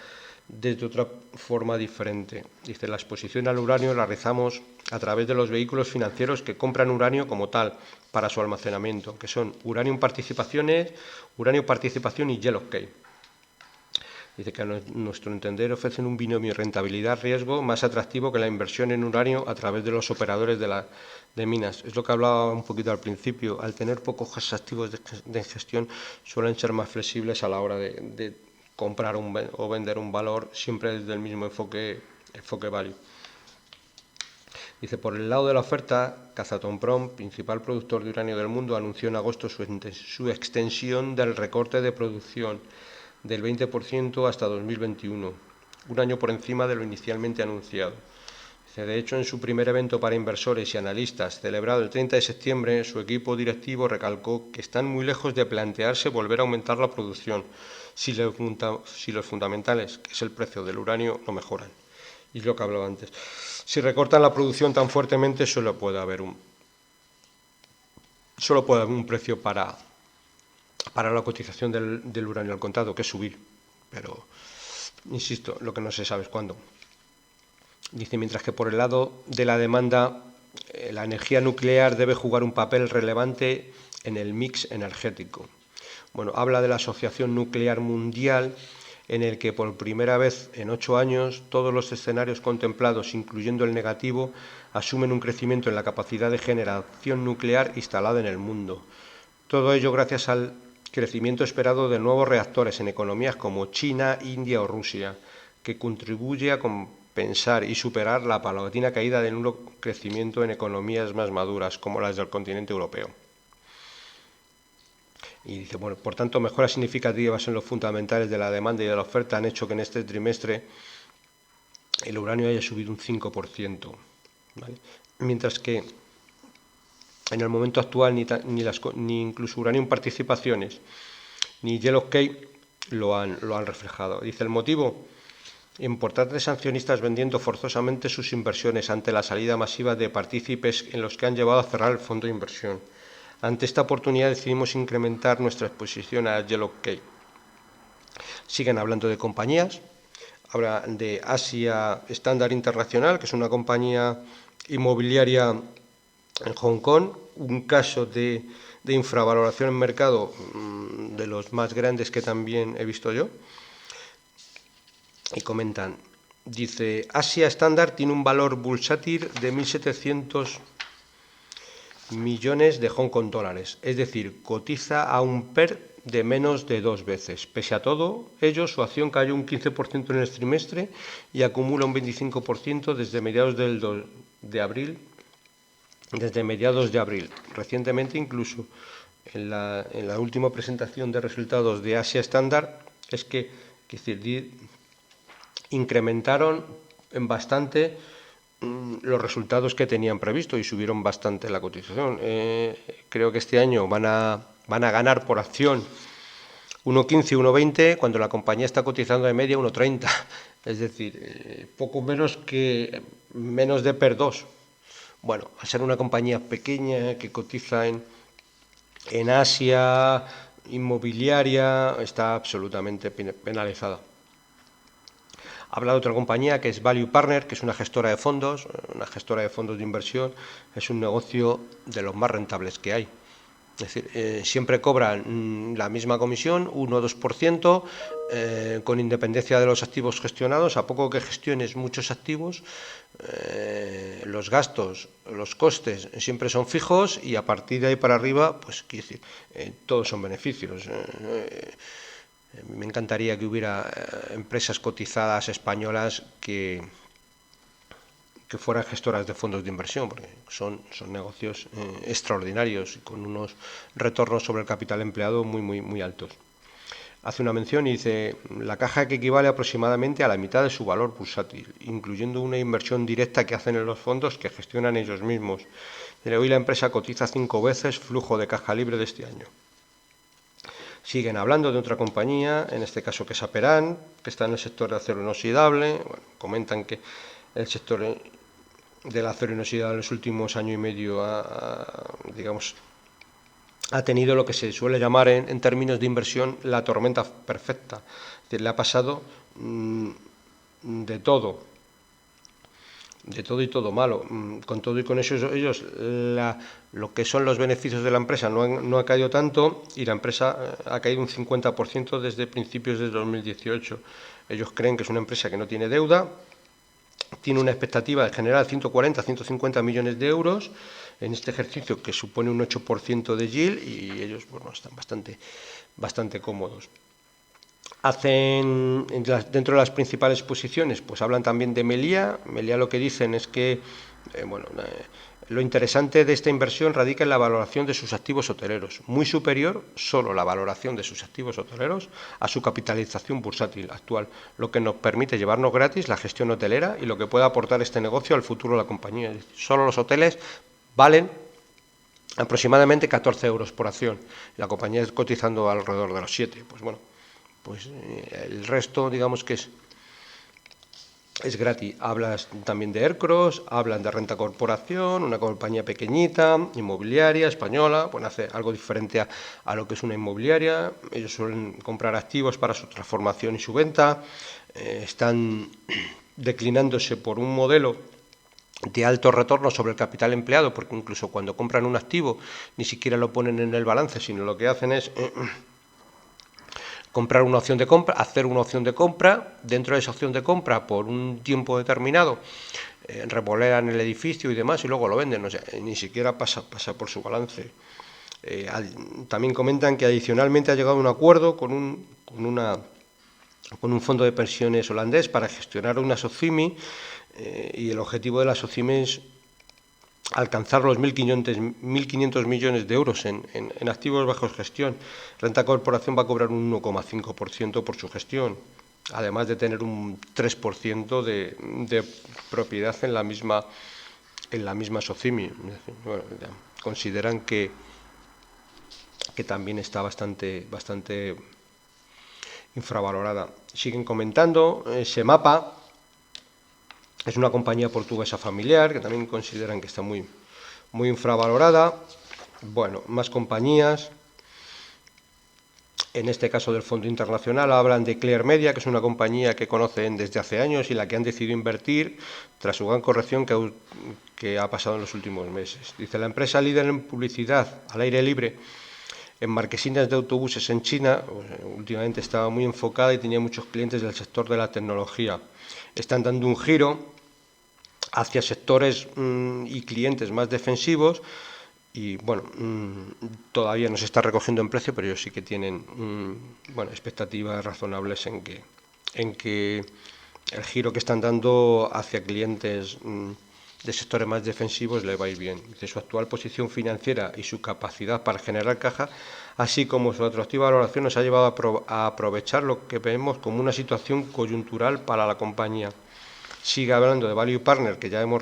Speaker 1: forma diferente. Dice, la exposición al uranio la realizamos a través de los vehículos financieros que compran uranio como tal para su almacenamiento, que son Uranium Participación y Yellowcake. Dice que a nuestro entender ofrecen un binomio rentabilidad-riesgo más atractivo que la inversión en uranio a través de los operadores de minas. Es lo que hablaba un poquito al principio. Al tener pocos activos de gestión suelen ser más flexibles a la hora de comprar o vender un valor, siempre desde el mismo enfoque value. Dice, por el lado de la oferta, Kazatomprom, principal productor de uranio del mundo, anunció en agosto su extensión del recorte de producción del 20% hasta 2021, un año por encima de lo inicialmente anunciado. De hecho, en su primer evento para inversores y analistas, celebrado el 30 de septiembre, su equipo directivo recalcó que están muy lejos de plantearse volver a aumentar la producción si los fundamentales, que es el precio del uranio, no mejoran. Y es lo que hablaba antes. Si recortan la producción tan fuertemente, solo puede haber un precio para la cotización del uranio al contado, que es subir. Pero, insisto, lo que no se sabe es cuándo. Dice, mientras que por el lado de la demanda, la energía nuclear debe jugar un papel relevante en el mix energético. Bueno, habla de la Asociación Nuclear Mundial en el que por primera vez en 8 años todos los escenarios contemplados, incluyendo el negativo, asumen un crecimiento en la capacidad de generación nuclear instalada en el mundo. Todo ello gracias al crecimiento esperado de nuevos reactores en economías como China, India o Rusia, que contribuye a compensar y superar la paulatina caída del nulo crecimiento en economías más maduras, como las del continente europeo. Y dice, bueno, por tanto, mejoras significativas en los fundamentales de la demanda y de la oferta han hecho que en este trimestre el uranio haya subido un 5%, ¿vale? Mientras que en el momento actual ni incluso Uranium Participaciones ni Yellowcake lo han reflejado. Dice, el motivo: importantes accionistas vendiendo forzosamente sus inversiones ante la salida masiva de partícipes en los que han llevado a cerrar el fondo de inversión. Ante esta oportunidad decidimos incrementar nuestra exposición a Yellowcake. Siguen hablando de compañías. Habla de Asia Standard International, que es una compañía inmobiliaria en Hong Kong, un caso de infravaloración en mercado de los más grandes que también he visto yo. Y comentan, dice, Asia Standard tiene un valor bursátil de 1.700 millones de Hong Kong dólares, es decir, cotiza a un PER de menos de 2 veces. Pese a todo ello, su acción cayó un 15% en el trimestre y acumula un 25% desde mediados de abril. Recientemente, incluso en la última presentación de resultados de Asia Standard, es que incrementaron en bastante los resultados que tenían previsto y subieron bastante la cotización. Creo que este año van a ganar por acción 1,15, 1,20, cuando la compañía está cotizando de media 1,30. Es decir, poco menos de PER 2. Bueno, al ser una compañía pequeña que cotiza en Asia, inmobiliaria, está absolutamente penalizada. Habla de otra compañía que es Value Partner, que es una gestora de fondos de inversión. Es un negocio de los más rentables que hay. Es decir, siempre cobran la misma comisión, 1 o 2%, con independencia de los activos gestionados. A poco que gestiones muchos activos, los gastos, los costes siempre son fijos y a partir de ahí para arriba, pues quiero decir, todos son beneficios. Me encantaría que hubiera empresas cotizadas españolas que fueran gestoras de fondos de inversión, porque son negocios extraordinarios y con unos retornos sobre el capital empleado muy altos. Hace una mención y dice, la caja que equivale aproximadamente a la mitad de su valor bursátil, incluyendo una inversión directa que hacen en los fondos que gestionan ellos mismos. Hoy la empresa cotiza 5 veces flujo de caja libre de este año. Siguen hablando de otra compañía, en este caso que es Aperam, que está en el sector de acero inoxidable. Bueno, comentan que el sector del acero inoxidable en los últimos año y medio ha tenido lo que se suele llamar en términos de inversión la tormenta perfecta. Es decir, le ha pasado de todo y todo malo. Con todo y con eso, ellos lo que son los beneficios de la empresa no ha caído tanto, y la empresa ha caído un 50% desde principios de 2018. Ellos creen que es una empresa que no tiene deuda, tiene una expectativa de generar 140 a 150 millones de euros en este ejercicio, que supone un 8% de yield, y ellos, bueno, están bastante cómodos. Dentro de las principales posiciones, pues hablan también de Meliá. Meliá, lo que dicen es que lo interesante de esta inversión radica en la valoración de sus activos hoteleros, muy superior solo la valoración de sus activos hoteleros a su capitalización bursátil actual, lo que nos permite llevarnos gratis la gestión hotelera y lo que puede aportar este negocio al futuro de la compañía. Solo los hoteles valen aproximadamente 14 euros por acción. La compañía es cotizando alrededor de los 7. Pues bueno, pues el resto, digamos que es gratis. Hablas también de Aircross, hablan de Renta Corporación, una compañía pequeñita, inmobiliaria, española. Bueno, hace algo diferente a lo que es una inmobiliaria. Ellos suelen comprar activos para su transformación y su venta. Están declinándose por un modelo de alto retorno sobre el capital empleado, porque incluso cuando compran un activo ni siquiera lo ponen en el balance, sino lo que hacen es comprar una opción de compra, hacer una opción de compra, dentro de esa opción de compra por un tiempo determinado, revolean el edificio y demás y luego lo venden, o sea, ni siquiera pasa por su balance. También comentan que adicionalmente ha llegado a un acuerdo con un fondo de pensiones holandés para gestionar una SOCIMI, y el objetivo de la SOCIMI es alcanzar los 1.500 millones de euros en activos bajo gestión. Renta Corporación va a cobrar un 1,5% por su gestión, además de tener un 3% de propiedad en la misma SOCIMI. Bueno, consideran que también está bastante infravalorada. Siguen comentando, Semapa es una compañía portuguesa familiar que también consideran que está muy infravalorada. Bueno, más compañías. En este caso del Fondo Internacional hablan de Clear Media, que es una compañía que conocen desde hace años y la que han decidido invertir tras su gran corrección que ha pasado en los últimos meses. Dice, la empresa líder en publicidad al aire libre en marquesinas de autobuses en China, últimamente estaba muy enfocada y tenía muchos clientes del sector de la tecnología. Están dando un giro hacia sectores y clientes más defensivos y, bueno, todavía no se está recogiendo en precio, pero ellos sí que tienen expectativas razonables en que el giro que están dando hacia clientes de sectores más defensivos le va a ir bien. Dice, su actual posición financiera y su capacidad para generar caja, así como su atractiva valoración, nos ha llevado a aprovechar lo que vemos como una situación coyuntural para la compañía. Sigue hablando de Value Partner, que ya hemos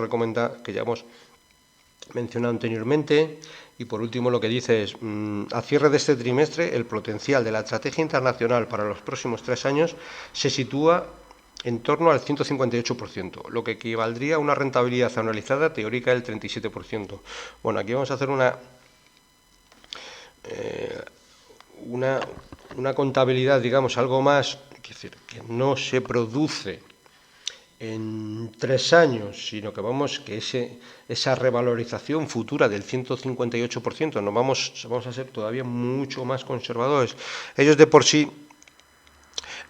Speaker 1: mencionado anteriormente, y por último lo que dice es, a cierre de este trimestre, el potencial de la estrategia internacional para los próximos 3 años se sitúa en torno al 158%, lo que equivaldría a una rentabilidad anualizada teórica del 37%. Bueno, aquí vamos a hacer una contabilidad, digamos, algo más, es decir, que no se produce en 3 años, sino que esa revalorización futura del 158%, vamos a ser todavía mucho más conservadores. Ellos de por sí,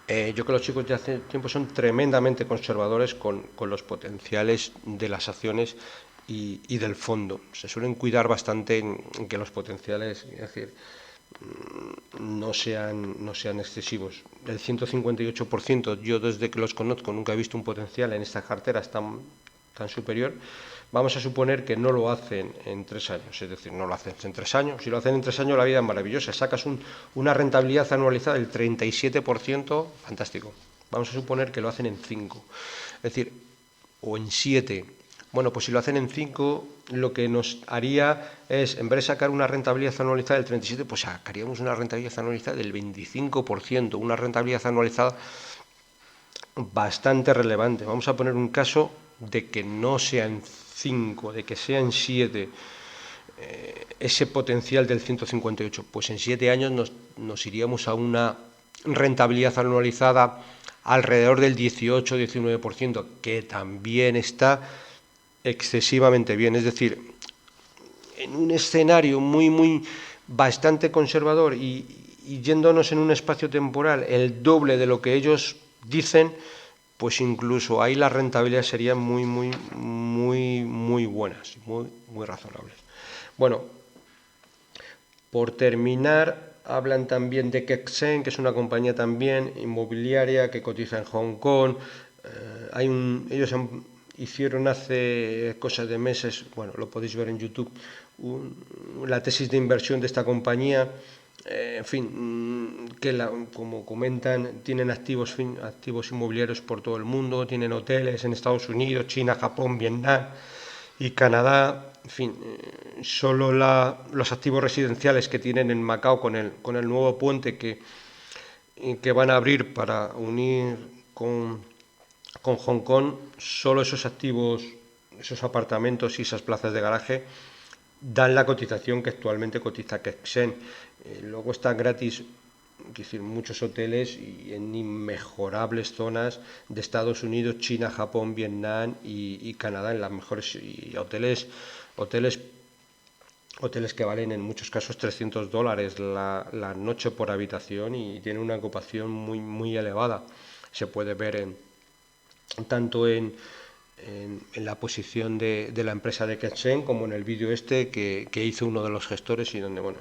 Speaker 1: yo creo que los chicos de hace tiempo son tremendamente conservadores con los potenciales de las acciones y del fondo. Se suelen cuidar bastante en que los potenciales, es decir, no sean excesivos. El 158%, yo desde que los conozco nunca he visto un potencial en estas carteras tan superior. Vamos a suponer que no lo hacen en 3 años, es decir, no lo hacen en 3 años. Si lo hacen en 3 años, la vida es maravillosa. Sacas una rentabilidad anualizada del 37%, fantástico. Vamos a suponer que lo hacen en 5, es decir, o en 7. Bueno, pues si lo hacen en 5, lo que nos haría es, en vez de sacar una rentabilidad anualizada del 37, pues sacaríamos una rentabilidad anualizada del 25%, una rentabilidad anualizada bastante relevante. Vamos a poner un caso de que no sean 5, de que sean 7, ese potencial del 158, pues en 7 años nos iríamos a una rentabilidad anualizada alrededor del 18-19%, que también está excesivamente bien. Es decir, en un escenario bastante conservador y yéndonos en un espacio temporal el doble de lo que ellos dicen, pues incluso ahí las rentabilidades serían muy buenas, muy razonables. Bueno, por terminar, hablan también de Kexen, que es una compañía también inmobiliaria que cotiza en Hong Kong. Ellos hicieron hace cosas de meses, bueno, lo podéis ver en YouTube, la tesis de inversión de esta compañía. En fin, que como comentan, tienen activos inmobiliarios por todo el mundo, tienen hoteles en Estados Unidos, China, Japón, Vietnam y Canadá. En fin, solo los activos residenciales que tienen en Macao con el nuevo puente que van a abrir para unir con Hong Kong, solo esos activos, esos apartamentos y esas plazas de garaje dan la cotización que actualmente cotiza Kexen. Luego están gratis, es decir, muchos hoteles y en inmejorables zonas de Estados Unidos, China, Japón, Vietnam y Canadá, en las mejores, y hoteles hoteles que valen en muchos casos $300 la noche por habitación y tienen una ocupación muy, muy elevada. Se puede ver tanto en la posición de la empresa de Ketsen como en el vídeo que hizo uno de los gestores y donde, bueno,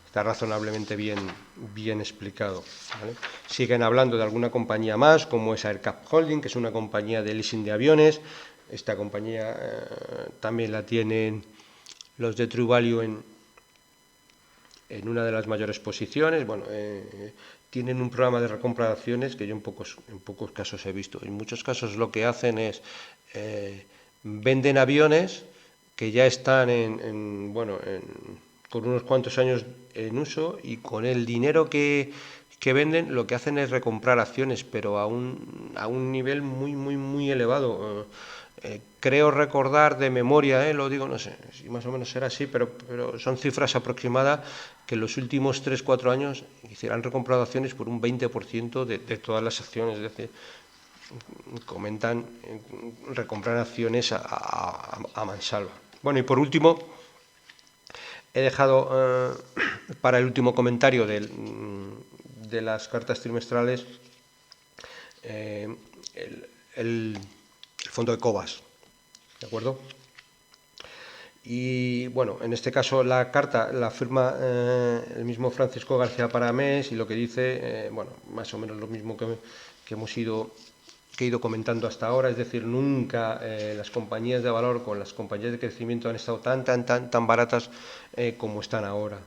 Speaker 1: está razonablemente bien explicado, ¿vale? Siguen hablando de alguna compañía más, como es AerCap Holding, que es una compañía de leasing de aviones. Esta compañía también la tienen los de True Value en una de las mayores posiciones. Bueno, tienen un programa de recompra de acciones que yo en pocos casos he visto. En muchos casos lo que hacen es venden aviones que ya están con unos cuantos años en uso, y con el dinero que venden lo que hacen es recomprar acciones, pero a un nivel muy, muy, muy elevado. Creo recordar de memoria, lo digo, no sé si más o menos será así, pero son cifras aproximadas, que en los últimos 3-4 años han recomprado acciones por un 20% de todas las acciones. Es decir, comentan recomprar acciones a mansalva. Bueno, y por último, he dejado para el último comentario de las cartas trimestrales el fondo de Cobas, ¿de acuerdo? Y bueno, en este caso la carta la firma el mismo Francisco García Paramés, y lo que dice, bueno, más o menos lo mismo que he ido comentando hasta ahora. Es decir, nunca las compañías de valor con las compañías de crecimiento han estado tan baratas como están ahora.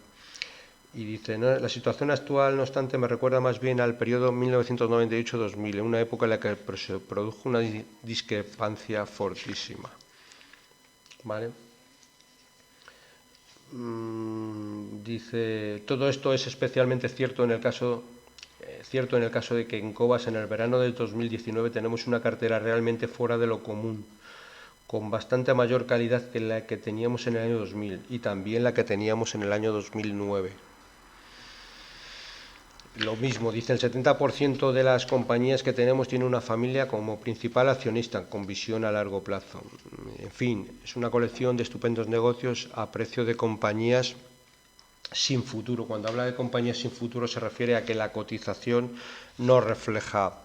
Speaker 1: Y dice, ¿no? La situación actual, no obstante, me recuerda más bien al periodo 1998-2000, en una época en la que se produjo una discrepancia fortísima. ¿Vale? Dice, todo esto es especialmente cierto en el caso de que en Cobas en el verano de 2019 tenemos una cartera realmente fuera de lo común, con bastante mayor calidad que la que teníamos en el año 2000 y también la que teníamos en el año 2009. Lo mismo, dice, el 70% de las compañías que tenemos tiene una familia como principal accionista, con visión a largo plazo. En fin, es una colección de estupendos negocios a precio de compañías sin futuro. Cuando habla de compañías sin futuro se refiere a que la cotización no refleja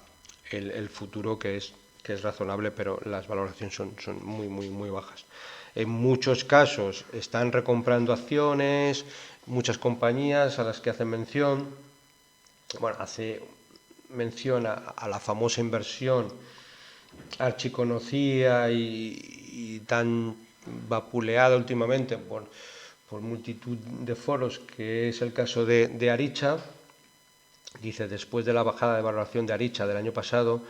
Speaker 1: el futuro, que es razonable, pero las valoraciones son muy, muy, muy bajas. En muchos casos están recomprando acciones, muchas compañías a las que hacen mención. Bueno, hace mención a la famosa inversión archiconocida y tan vapuleada últimamente por multitud de foros, que es el caso de Aricha. Dice, después de la bajada de valoración de Aricha del año pasado,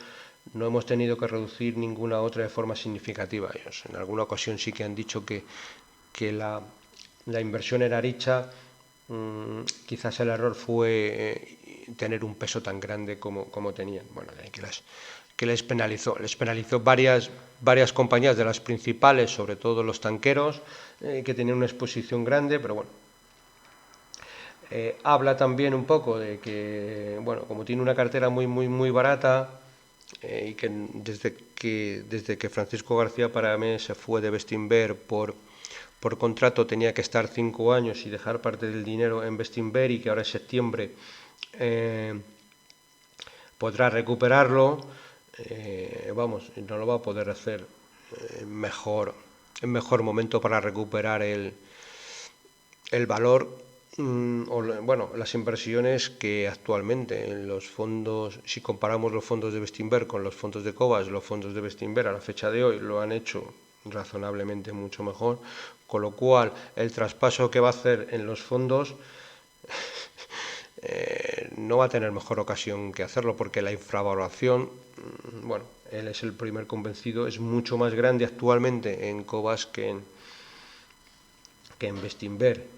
Speaker 1: no hemos tenido que reducir ninguna otra de forma significativa. Ellos en alguna ocasión sí que han dicho que la inversión en Aricha, quizás el error fue tener un peso tan grande como tenían. Bueno, que les penalizó varias compañías de las principales, sobre todo los tanqueros, que tenían una exposición grande, pero bueno. Habla también un poco de que, bueno, como tiene una cartera muy, muy, muy barata, y que desde que Francisco García Paramés se fue de Bestinver por contrato tenía que estar 5 años y dejar parte del dinero en Bestinver, y que ahora en septiembre podrá recuperarlo, no lo va a poder hacer en mejor momento para recuperar el valor. Bueno, las inversiones que actualmente en los fondos, si comparamos los fondos de Bestinver con los fondos de Cobas, los fondos de Bestinver a la fecha de hoy lo han hecho razonablemente mucho mejor, con lo cual el traspaso que va a hacer en los fondos no va a tener mejor ocasión que hacerlo, porque la infravaloración, bueno, él es el primer convencido, es mucho más grande actualmente en Cobas que en Bestinver.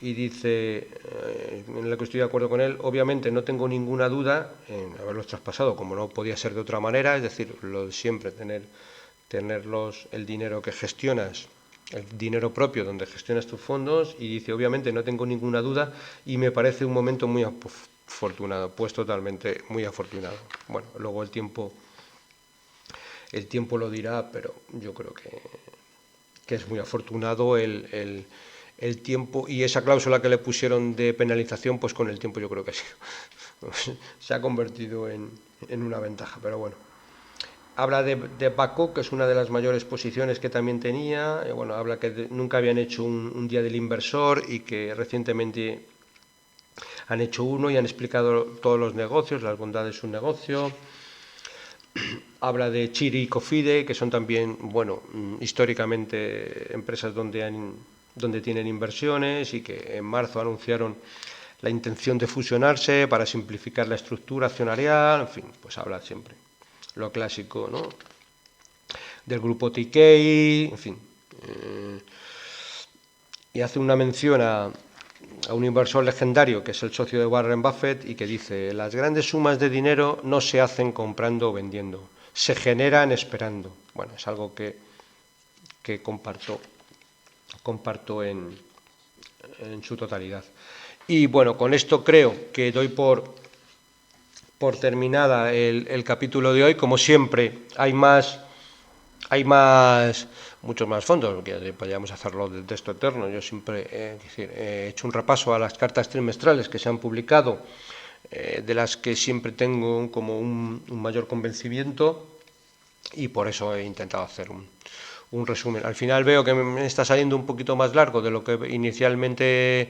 Speaker 1: Y dice, en lo que estoy de acuerdo con él, obviamente no tengo ninguna duda en haberlos traspasado, como no podía ser de otra manera, es decir, lo de siempre, tener el dinero que gestionas, el dinero propio donde gestionas tus fondos. Y dice, obviamente no tengo ninguna duda y me parece un momento muy afortunado, pues totalmente muy afortunado. Bueno, luego el tiempo lo dirá, pero yo creo que es muy afortunado el el tiempo y esa cláusula que le pusieron de penalización, pues con el tiempo yo creo que sí, se ha convertido en una ventaja, pero bueno. Habla de Bakú, que es una de las mayores posiciones que también tenía. Bueno, habla que nunca habían hecho un día del inversor y que recientemente han hecho uno y han explicado todos los negocios, las bondades de su negocio. Habla de Chiri y Cofide, que son también, bueno, históricamente empresas donde tienen inversiones y que en marzo anunciaron la intención de fusionarse para simplificar la estructura accionarial. En fin, pues habla siempre lo clásico, ¿no?, del grupo TK, en fin. Y hace una mención a un inversor legendario que es el socio de Warren Buffett y que dice: las grandes sumas de dinero no se hacen comprando o vendiendo, se generan esperando. Bueno, es algo que comparto en su totalidad. Y bueno, con esto creo que doy por terminada el capítulo de hoy. Como siempre, hay muchos más fondos, que podríamos hacerlo de texto eterno. Yo siempre he hecho un repaso a las cartas trimestrales que se han publicado, de las que siempre tengo como un mayor convencimiento, y por eso he intentado hacer un resumen. Al final veo que me está saliendo un poquito más largo de lo que inicialmente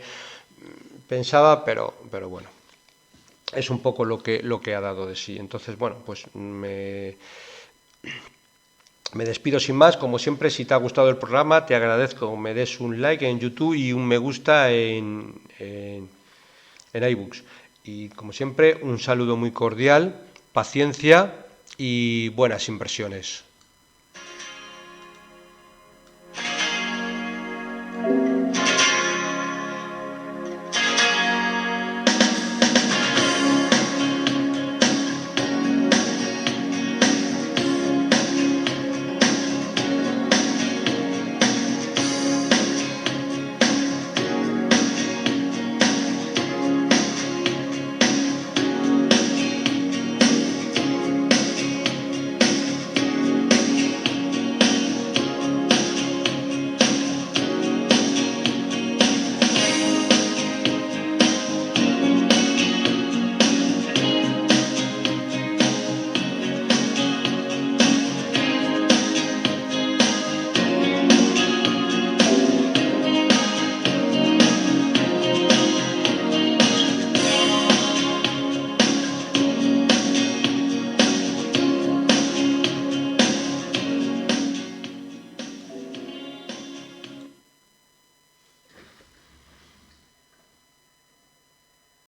Speaker 1: pensaba, pero bueno, es un poco lo que ha dado de sí. Entonces, bueno, pues me despido sin más. Como siempre, si te ha gustado el programa, te agradezco me des un like en YouTube y un me gusta en iBooks. Y como siempre, un saludo muy cordial, paciencia y buenas inversiones.